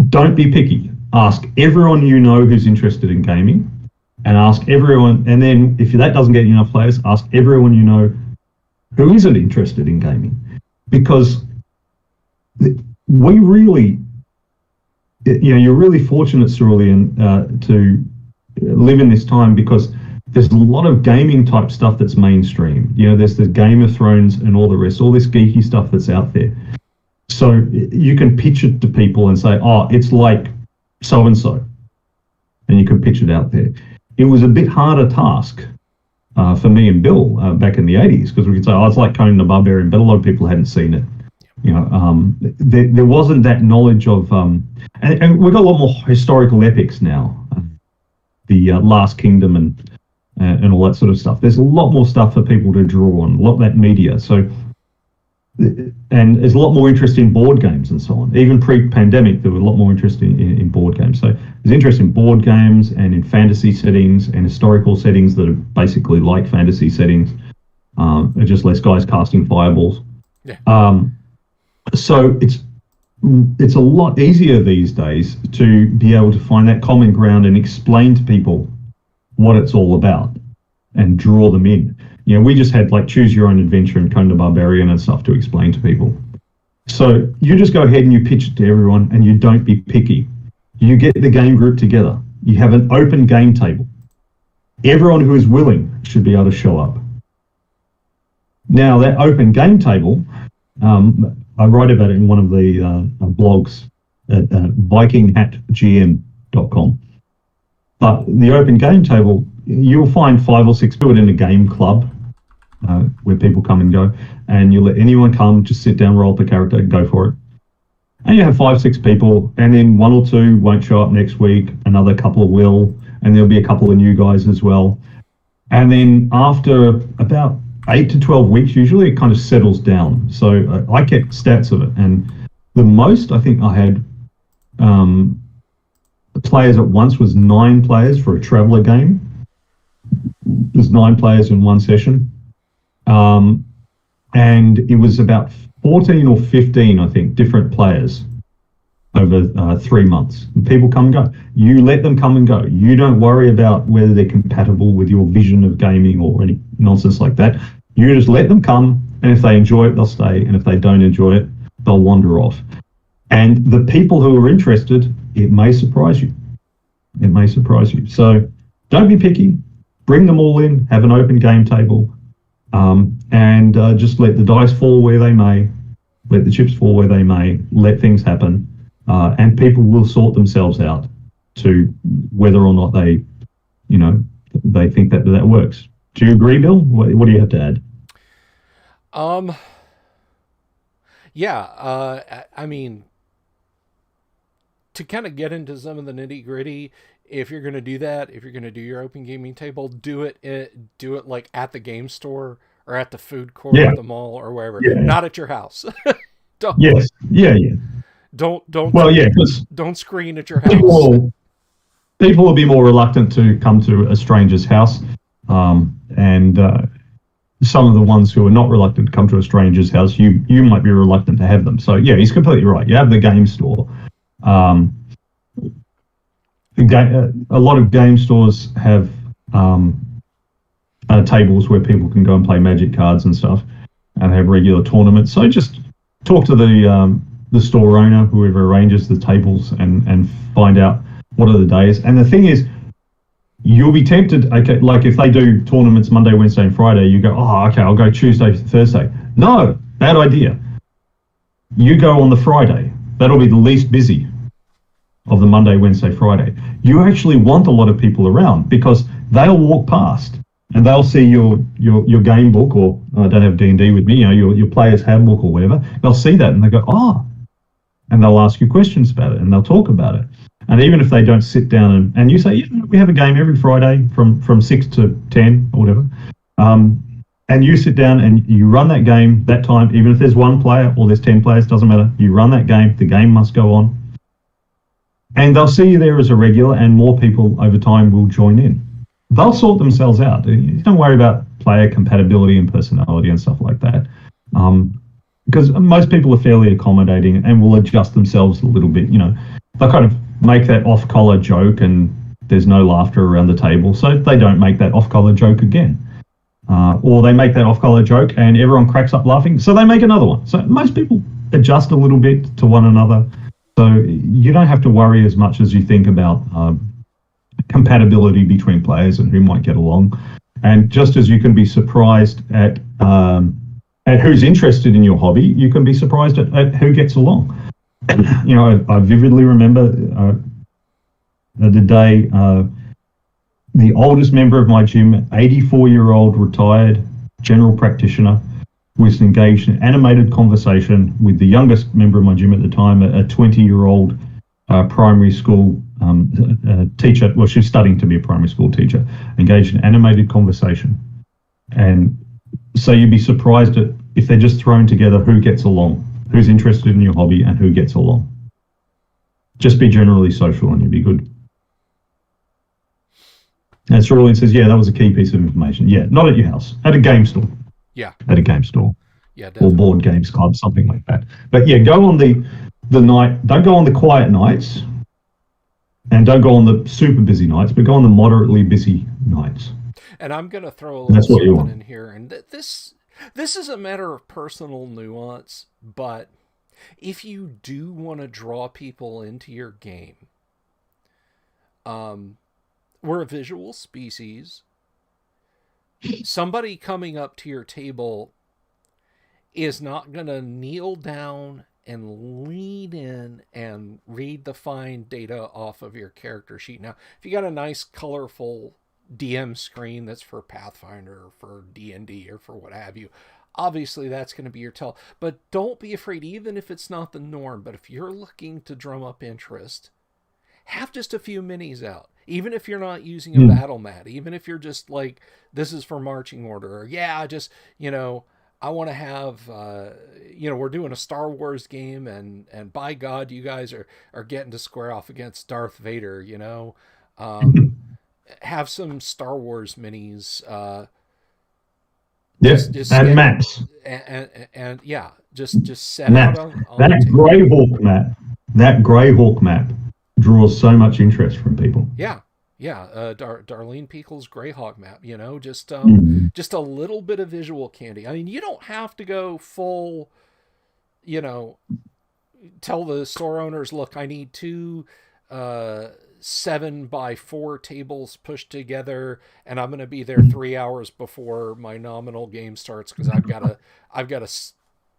don't be picky. Ask everyone you know who's interested in gaming, and ask everyone, and then if that doesn't get you enough players, ask everyone you know who isn't interested in gaming. Because we really, you're really fortunate, Cerulean, to live in this time, because there's a lot of gaming type stuff that's mainstream. There's the Game of Thrones and all the rest, all this geeky stuff that's out there. So you can pitch it to people and say, oh, it's like so-and-so. And you can pitch it out there. It was a bit harder task for me and Bill back in the 80s, because we could say, oh, it's like Conan the Barbarian, but a lot of people hadn't seen it. There wasn't that knowledge of, and we've got a lot more historical epics now. The Last Kingdom and all that sort of stuff. There's a lot more stuff for people to draw on, a lot of that media. So, and there's a lot more interest in board games and so on. Even pre-pandemic, there was a lot more interest in board games. So there's interest in board games and in fantasy settings and historical settings that are basically like fantasy settings. Just less guys casting fireballs. Yeah. So it's a lot easier these days to be able to find that common ground and explain to people what it's all about and draw them in. We just had like Choose Your Own Adventure and Conan the Barbarian and stuff to explain to people. So you just go ahead and you pitch it to everyone, and you don't be picky. You get the game group together. You have an open game table. Everyone who is willing should be able to show up. Now that open game table, I write about it in one of the blogs at vikinghatgm.com. But the open game table, you'll find 5 or 6 people in a game club where people come and go, and you let anyone come, just sit down, roll up a character, go for it. And you have 5, 6 people, and then 1 or 2 won't show up next week, another couple will, and there'll be a couple of new guys as well. And then after about 8 to 12 weeks, usually it kind of settles down. So I kept stats of it, and the most I think I had um, players at once was 9 players for a traveler game. There's 9 players in one session, um, and it was about 14 or 15, I think, different players over 3 months. People come and go. You let them come and go. You don't worry about whether they're compatible with your vision of gaming or any nonsense like that. You just let them come, and if they enjoy it, they'll stay, and if they don't enjoy it, they'll wander off. And the people who are interested, it may surprise you. It may surprise you. So don't be picky. Bring them all in. Have an open game table, and just let the dice fall where they may. Let the chips fall where they may. Let things happen, and people will sort themselves out to whether or not they think that works. Do you agree, Bill? What do you have to add? Um, yeah, I mean, to kind of get into some of the nitty gritty, if you're going to do that, if you're going to do your open gaming table, do it like at the game store or at the food court Yeah, at the mall or wherever, yeah, not at your house. don't yes, yeah, yeah. don't Well, yeah, because don't screen at your people house. will people will be more reluctant to come to a stranger's house, and some of the ones who are not reluctant to come to a stranger's house, you might be reluctant to have them. So yeah, he's completely right. You have the game store. Um, a lot of game stores have tables where people can go and play Magic cards and stuff, and have regular tournaments. So just talk to the store owner, whoever arranges the tables, and find out what are the days. And the thing is, you'll be tempted. Okay, like if they do tournaments Monday, Wednesday, and Friday, you go, oh, okay, I'll go Tuesday, Thursday. No, bad idea. You go on the Friday. That'll be the least busy of the Monday, Wednesday, Friday. You actually want a lot of people around because they'll walk past and they'll see your game book, or I don't have D&D with me, your player's handbook or whatever. They'll see that and they go, oh, and they'll ask you questions about it and they'll talk about it. And even if they don't sit down and you say, yeah, we have a game every Friday from 6 to 10 or whatever, and you sit down and you run that game that time, even if there's 1 player or there's 10 players, doesn't matter. You run that game, the game must go on. And they'll see you there as a regular, and more people over time will join in. They'll sort themselves out. You don't worry about player compatibility and personality and stuff like that. Because most people are fairly accommodating and will adjust themselves a little bit. They'll kind of make that off-collar joke and there's no laughter around the table, so they don't make that off-collar joke again. Or they make that off-collar joke and everyone cracks up laughing, so they make another one. So most people adjust a little bit to one another. So you don't have to worry as much as you think about compatibility between players and who might get along. And just as you can be surprised at who's interested in your hobby, you can be surprised at who gets along. I vividly remember the day the oldest member of my gym, 84-year-old retired general practitioner, was engaged in animated conversation with the youngest member of my gym at the time, a 20-year-old primary school teacher. Well, she's studying to be a primary school teacher, engaged in animated conversation. And so you'd be surprised if they're just thrown together who gets along, who's interested in your hobby, and who gets along. Just be generally social and you'll be good. And Cerulean says, yeah, that was a key piece of information. Yeah, not at your house, at a game store. Yeah. At a game store. Yeah, definitely. Or board games club, something like that. But yeah, go on the night, don't go on the quiet nights, and don't go on the super busy nights, but go on the moderately busy nights. And I'm going to throw a little something in here. And this is a matter of personal nuance, but if you do want to draw people into your game, we're a visual species. Somebody coming up to your table is not going to kneel down and lean in and read the fine data off of your character sheet. Now, if you got a nice, colorful DM screen that's for Pathfinder or for D&D or for what have you, obviously that's going to be your tell. But don't be afraid, even if it's not the norm. But if you're looking to drum up interest, have just a few minis out. Even if you're not using a battle mat, even if you're just like, this is for marching order, or yeah, just, I want to have, we're doing a Star Wars game, and by God, you guys are getting to square off against Darth Vader, have some Star Wars minis, Yep, just and get, maps. and yeah, just set out Maps. on the That table. Greyhawk map. That Greyhawk map draws so much interest from people. Yeah, yeah. Darlene Pickle's Greyhawk map. Mm. Just a little bit of visual candy. I mean, you don't have to go full. You know, tell the store owners, look, I need two 7x4 tables pushed together, and I'm going to be there 3 hours before my nominal game starts because I've got to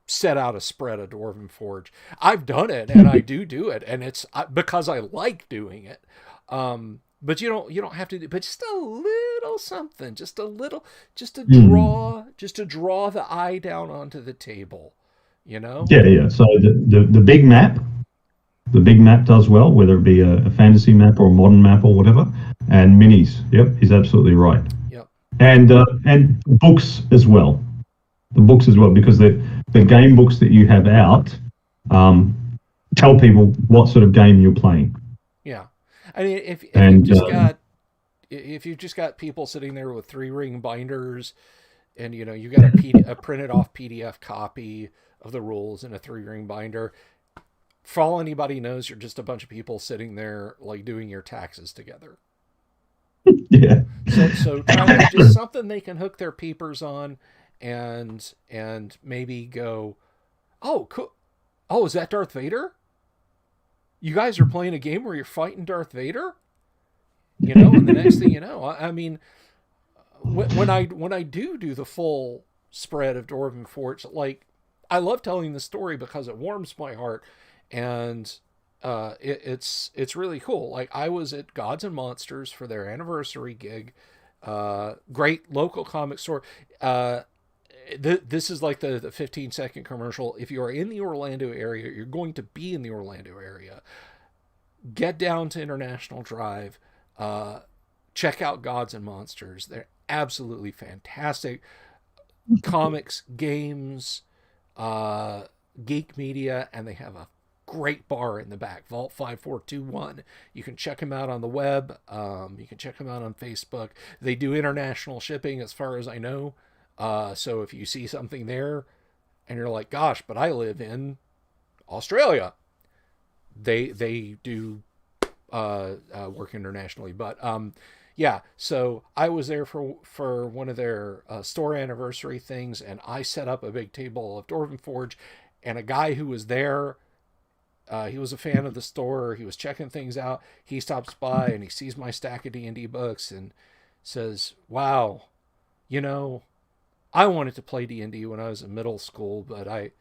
set out a spread of Dwarven Forge. I've done it, and I do it, and it's because I like doing it. But you don't have to do, but just a little something, just a little, just to draw the eye down onto the table, Yeah. So the big map does well, whether it be a fantasy map or a modern map or whatever. And minis, yep, is absolutely right. Yep. And books as well. The books as well, because the game books that you have out tell people what sort of game you're playing. Yeah. I mean, if you've just got people sitting there with 3-ring binders, and you got a printed off PDF copy of the rules in a 3-ring binder, for all anybody knows, you're just a bunch of people sitting there like doing your taxes together. Yeah. So try to just something they can hook their peepers on, and maybe go, oh, cool. Oh, is that Darth Vader? You guys are playing a game where you're fighting Darth Vader? And the next thing you know, I mean, when I do the full spread of Dwarven Forge, like, I love telling the story because it warms my heart, and it's really cool. Like, I was at Gods and Monsters for their anniversary gig, great local comic store. This is like the 15-second commercial. If you are in the Orlando area, you're going to be in the Orlando area, get down to International Drive, check out Gods and Monsters. They're absolutely fantastic. Comics, games, geek media, and they have a great bar in the back, Vault 5421. You can check them out on the web. You can check them out on Facebook. They do international shipping, as far as I know. So if you see something there and you're like, gosh, but I live in Australia, they do work internationally. But yeah, so I was there for one of their store anniversary things, and I set up a big table of Dwarven Forge, and a guy who was there, he was a fan of the store. He was checking things out. He stops by and he sees my stack of D&D books and says, wow, I wanted to play D&D when I was in middle school, but I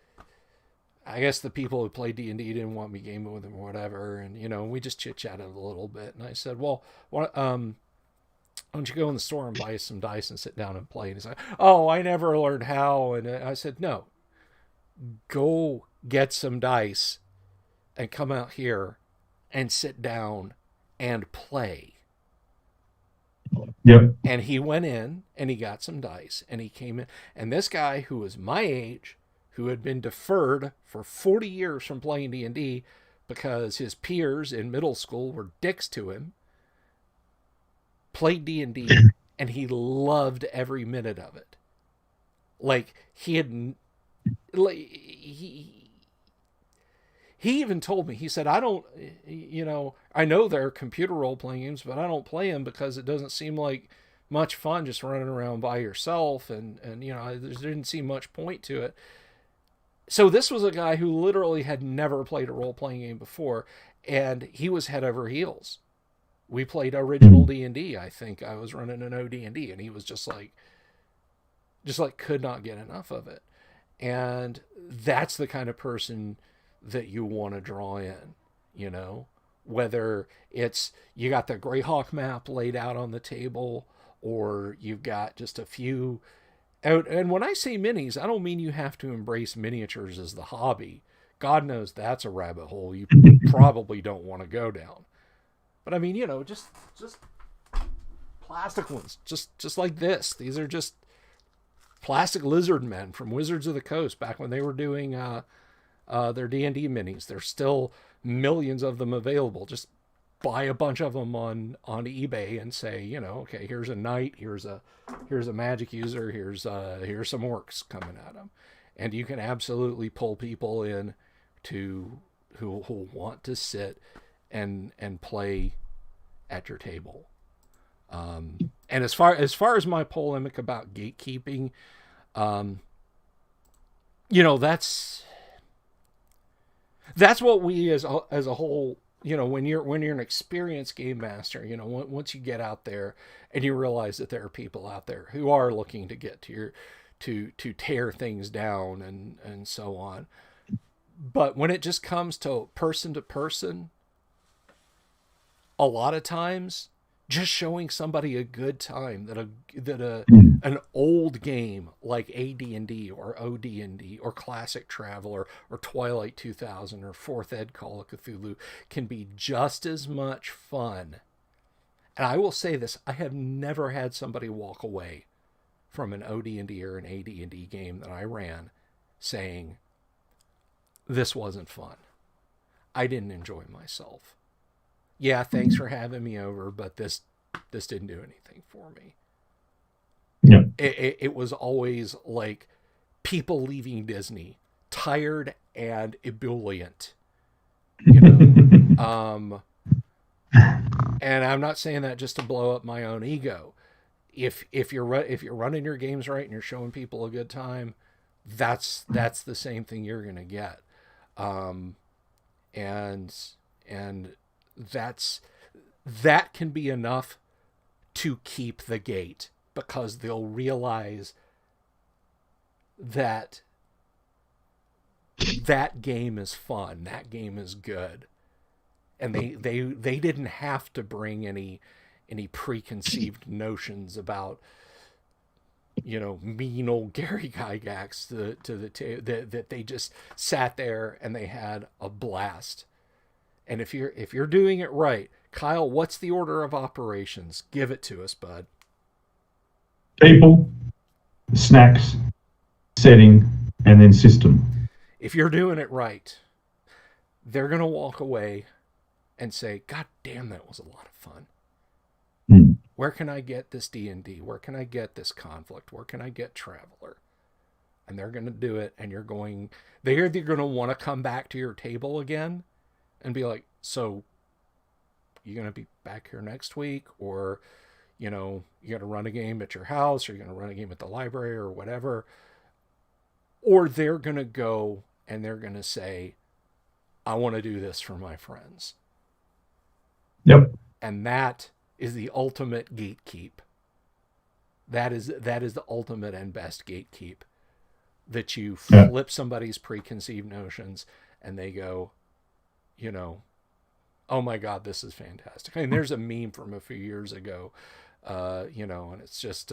guess the people who played D&D didn't want me gaming with them or whatever. And, we just chit-chatted a little bit. And I said, well, why don't you go in the store and buy some dice and sit down and play? And he's like, oh, I never learned how. And I said, no, go get some dice and come out here and sit down and play. Yep. And he went in and he got some dice and he came in. And this guy, who was my age, who had been deferred for 40 years from playing D&D because his peers in middle school were dicks to him, played D&D, and he loved every minute of it. Like, he even told me, he said, I don't, I know there are computer role-playing games, but I don't play them because it doesn't seem like much fun just running around by yourself. And there didn't seem much point to it. So this was a guy who literally had never played a role-playing game before, and he was head over heels. We played original D&D. I think I was running an OD&D, and he was just like could not get enough of it. And that's the kind of person that you want to draw in, whether it's you got the Greyhawk map laid out on the table, or you've got just a few out. And when I say minis, I don't mean you have to embrace miniatures as the hobby. God knows that's a rabbit hole you probably don't want to go down. But I mean, just plastic ones, just like this. These are just plastic lizard men from Wizards of the Coast back when they were doing their D&D minis. There's still millions of them available. Just buy a bunch of them on eBay and say, okay, here's a knight, here's a magic user, here's some orcs coming at them, and you can absolutely pull people in who want to sit and play at your table. And as far as my polemic about gatekeeping, that's what we as a whole, when you're an experienced game master, once you get out there and you realize that there are people out there who are looking to get to tear things down and so on. But when it just comes to person, a lot of times just showing somebody a good time that an old game like AD&D or OD&D or Classic Traveler or Twilight 2000 or 4th Ed Call of Cthulhu can be just as much fun. And I will say this, I have never had somebody walk away from an OD&D or an AD&D game that I ran saying, this wasn't fun. I didn't enjoy myself. Yeah, thanks for having me over, but this didn't do anything for me. Yeah. It was always like people leaving Disney, tired and ebullient. And I'm not saying that just to blow up my own ego. If you're running your games right and you're showing people a good time, that's the same thing you're gonna get. And that can be enough to keep the gate, because they'll realize that game is fun, that game is good, and they didn't have to bring any preconceived notions about mean old Gary Gygax to the that they just sat there and they had a blast. And if you're doing it right, Kyle, what's the order of operations? Give it to us, bud. People, snacks, setting, and then system. If you're doing it right, they're going to walk away and say, God damn, that was a lot of fun. Where can I get this D&D? Where can I get this conflict? Where can I get Traveler? And they're going to do it, and they're either going to want to come back to your table again and be like, so you going to be back here next week? Or, you got to run a game at your house, or you're going to run a game at the library or whatever. Or they're going to go and they're going to say, I want to do this for my friends. Yep. And that is the ultimate gatekeep. That is the ultimate and best gatekeep. That you flip somebody's preconceived notions and they go, oh my God, this is fantastic. I mean, there's a meme from a few years ago, and it's just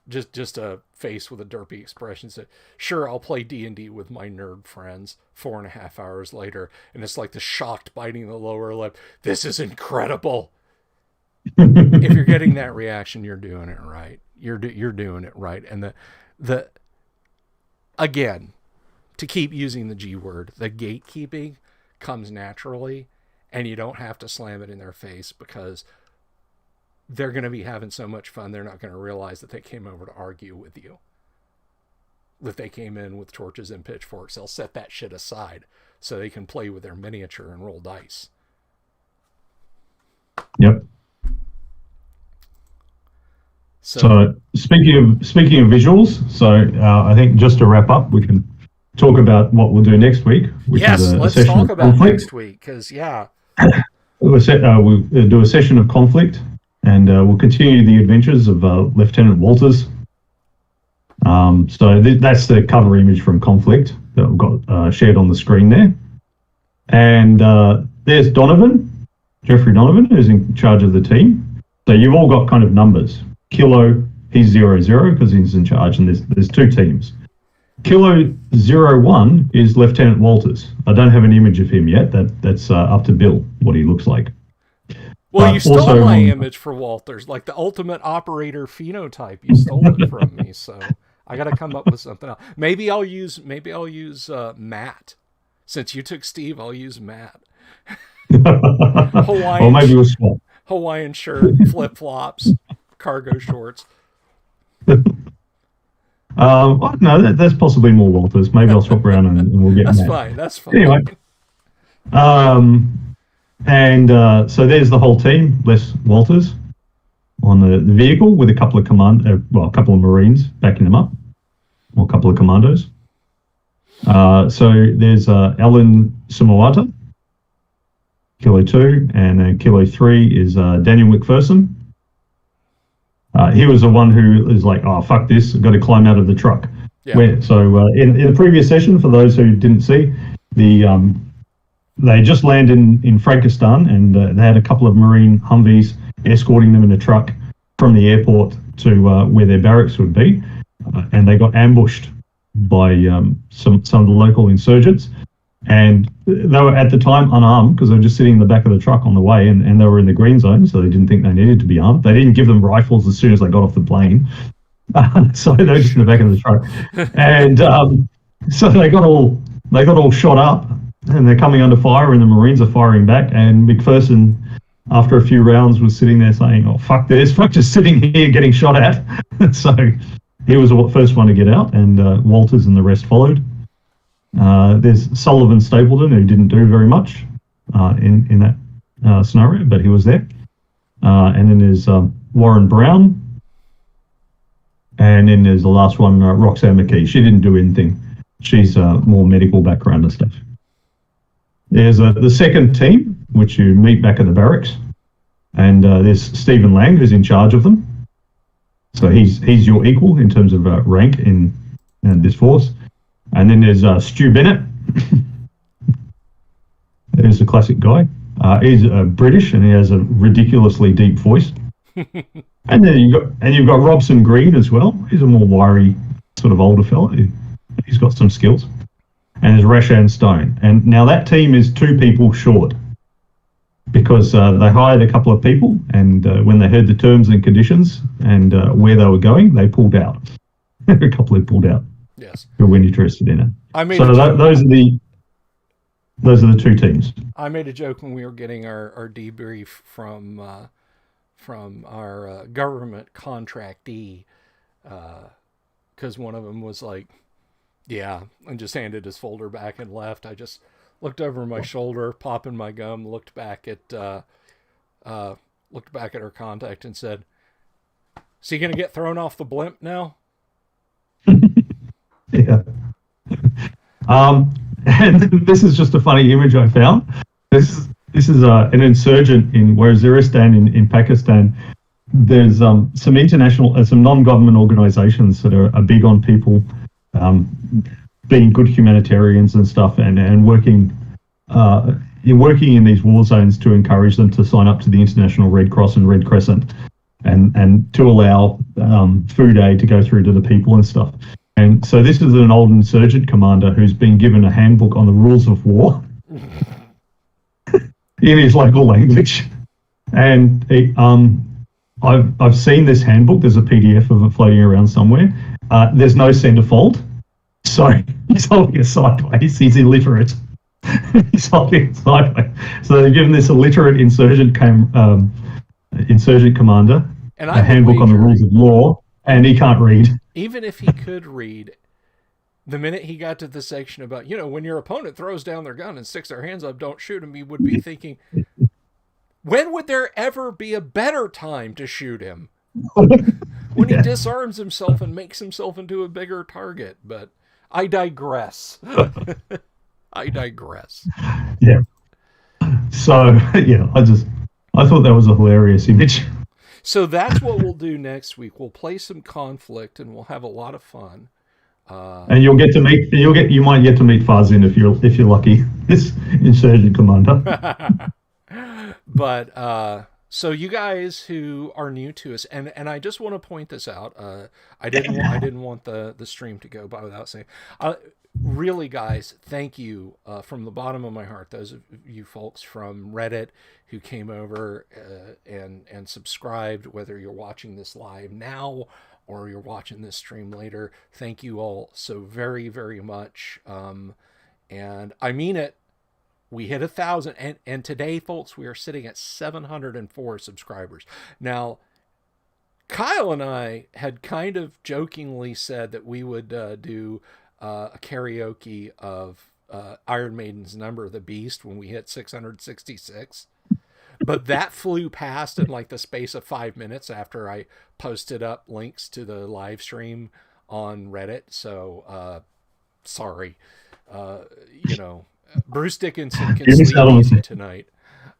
just a face with a derpy expression said, sure, I'll play D&D with my nerd friends 4.5 hours later. And it's like the shocked biting the lower lip. This is incredible. If you're getting that reaction, you're doing it right. You're doing it right. And the again, to keep using the G word, the gatekeeping comes naturally, and you don't have to slam it in their face, because they're going to be having so much fun, they're not going to realize that they came over to argue with you. That they came in with torches and pitchforks. They'll set that shit aside so they can play with their miniature and roll dice. Yep. So speaking of visuals, I think just to wrap up, we can talk about what we'll do next week. Which is let's talk about next week, because we'll do a session of conflict. And we'll continue the adventures of Lieutenant Walters. So that's the cover image from Conflict that we've got shared on the screen there. And there's Donovan, Jeffrey Donovan, who's in charge of the team. So you've all got kind of numbers. Kilo, he's 00 because he's in charge, and there's two teams. Kilo 01 is Lieutenant Walters. I don't have an image of him yet. That's up to Bill, what he looks like. Well, you stole my image for Walters, like the ultimate operator phenotype. You stole it from me, so I got to come up with something else. Maybe I'll use Matt. Since you took Steve, I'll use Matt. Hawaiian, or maybe we'll swap. Hawaiian shirt, flip flops, cargo shorts. No, that's possibly more Walters. Maybe I'll swap around and we'll get That's Matt. fine. That's fine. Anyway, so there's the whole team, less Walters, on the vehicle with a couple of a couple of Marines backing them up, or a couple of commandos. So there's Alan Samawata, Kilo 2, and then Kilo 3 is Daniel McPherson. He was the one who is like, oh, fuck this, I've got to climb out of the truck. Yeah. In the previous session, for those who didn't see, they just landed in Frankistan, and they had a couple of Marine Humvees escorting them in a truck from the airport to where their barracks would be, and they got ambushed by some of the local insurgents, and they were at the time unarmed because they were just sitting in the back of the truck on the way, and they were in the green zone, so they didn't think they needed to be armed. They didn't give them rifles as soon as they got off the plane, so they were just in the back of the truck, and so they got all shot up, and they're coming under fire, and the Marines are firing back, and McPherson, after a few rounds, was sitting there saying, oh, fuck this, fuck just sitting here getting shot at. So he was the first one to get out, and Walters and the rest followed. There's Sullivan Stapleton, who didn't do very much in that scenario, but he was there. And then there's Warren Brown. And then there's the last one, Roxanne McKee. She didn't do anything. She's more medical background and stuff. There's the second team, which you meet back at the barracks. And there's Stephen Lang, who's in charge of them. So he's your equal in terms of rank in this force. And then there's Stu Bennett. There's the classic guy. He's British, and he has a ridiculously deep voice. And then you've got Robson Green as well. He's a more wiry, sort of older fella. He's got some skills. And there's Rashan Stone. And now that team is 2 people short, because they hired a couple of people, and when they heard the terms and conditions and where they were going, they pulled out. A couple had pulled out. Yes. Who weren't interested in it. Those are the 2 teams. I made a joke when we were getting our debrief from our government contractee, because one of them was like, yeah, and just handed his folder back and left. I just looked over my shoulder, popping my gum, looked back at our contact and said, "Is he going to get thrown off the blimp now?" Yeah. And this is just a funny image I found. This is an insurgent in Waziristan in Pakistan. There's some international, some non-government organisations that are big on people being good humanitarians and stuff, and working in these war zones to encourage them to sign up to the International Red Cross and Red Crescent, and to allow food aid to go through to the people and stuff. And so this is an old insurgent commander who's been given a handbook on the rules of war in his local language. And I've seen this handbook. There's a PDF of it floating around somewhere. There's no centerfold. So he's holding it sideways. He's illiterate. He's holding it sideways. So they've given this illiterate insurgent commander a handbook on the rules of law, and he can't read. Even if he could read, the minute he got to the section about, when your opponent throws down their gun and sticks their hands up, don't shoot him, he would be thinking, when would there ever be a better time to shoot him? When he disarms himself and makes himself into a bigger target. But I digress. Yeah. So, yeah, I thought that was a hilarious image. So that's what we'll do next week. We'll play some Conflict, and we'll have a lot of fun. And you might get to meet Fazin if you're lucky. This insurgent commander. But So you guys who are new to us, and I just want to point this out. I didn't want the stream to go by without saying, really, guys, thank you from the bottom of my heart. Those of you folks from Reddit who came over and subscribed, whether you're watching this live now or you're watching this stream later, thank you all so very, very much. And I mean it. We hit 1,000, and today, folks, we are sitting at 704 subscribers. Now, Kyle and I had kind of jokingly said that we would do a karaoke of Iron Maiden's Number of the Beast when we hit 666. But that flew past in like the space of 5 minutes after I posted up links to the live stream on Reddit. So, sorry. Bruce Dickinson can sleep easy tonight.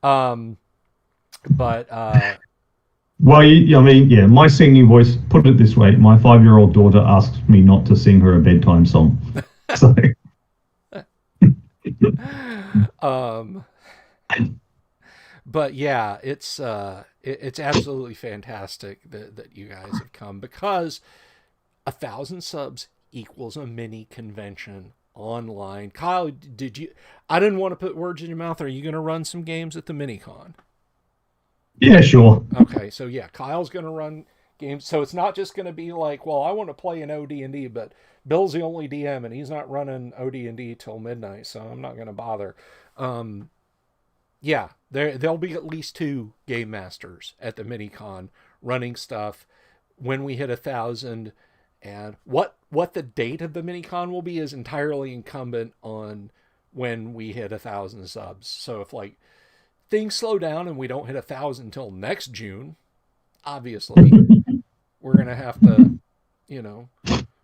Well, my singing voice, put it this way, my 5-year-old daughter asks me not to sing her a bedtime song. So. But yeah, it's absolutely fantastic that you guys have come, because 1,000 subs equals a mini convention online. Kyle, I didn't want to put words in your mouth. Are you going to run some games at the Minicon? Yeah, sure. Okay, so yeah, Kyle's going to run games. So it's not just going to be like, well, I want to play an OD&D, but Bill's the only DM and he's not running OD&D till midnight, so I'm not going to bother. Yeah, there'll be at least 2 game masters at the Minicon running stuff when we hit 1,000. And what the date of the Minicon will be is entirely incumbent on when we hit 1,000 subs. So if like things slow down and we don't hit 1,000 until next June, obviously we're gonna have to,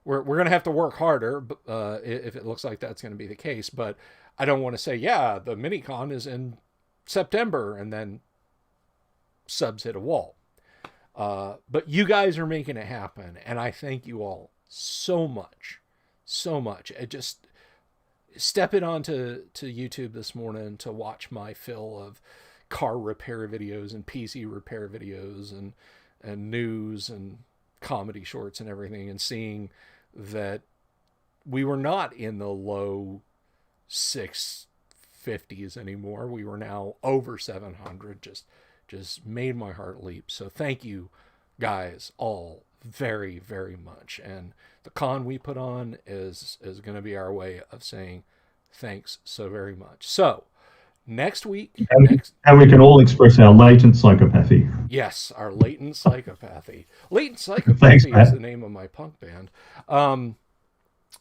we're gonna have to work harder. If it looks like that's gonna be the case, but I don't want to say, yeah, the Minicon is in September and then subs hit a wall. But you guys are making it happen, and I thank you all so much. It just stepping onto YouTube this morning to watch my fill of car repair videos and PC repair videos and news and comedy shorts and everything, and seeing that we were not in the low 650s anymore. We were now over 700. Just made my heart leap. So thank you guys all very, very much. And the con we put on is going to be our way of saying thanks so very much. So next week. And we can all express our latent psychopathy. Yes, our latent psychopathy. Latent psychopathy Thanks, is the name of my punk band.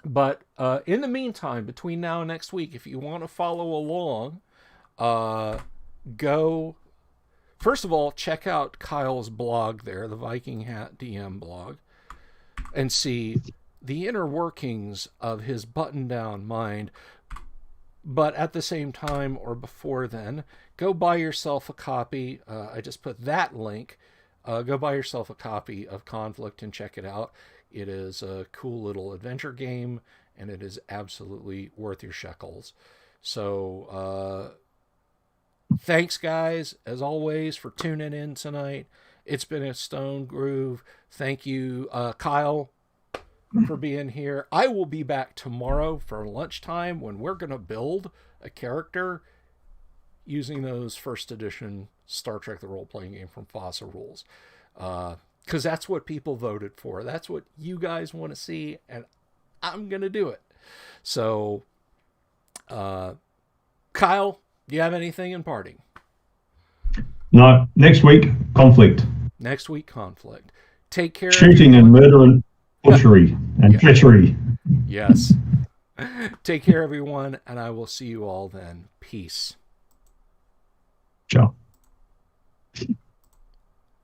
But in the meantime, between now and next week, if you want to follow along, go... First of all, check out Kyle's blog there, the Viking Hat DM blog, and see the inner workings of his button-down mind. But at the same time, or before then, go buy yourself a copy. I just put that link. Go buy yourself a copy of Conflict and check it out. It is a cool little adventure game, and it is absolutely worth your shekels. So, thanks, guys, as always, for tuning in tonight. It's been a stone groove. Thank you, Kyle, for being here. I will be back tomorrow for lunchtime when we're going to build a character using those first edition Star Trek the Role-Playing Game from FOSSA rules. Because that's what people voted for. That's what you guys want to see, and I'm going to do it. So, Kyle, do you have anything in parting? No. Next week, Conflict. Next week, Conflict. Take care. Shooting and murder and butchery and treachery. Yes. Take care, everyone, and I will see you all then. Peace. Ciao.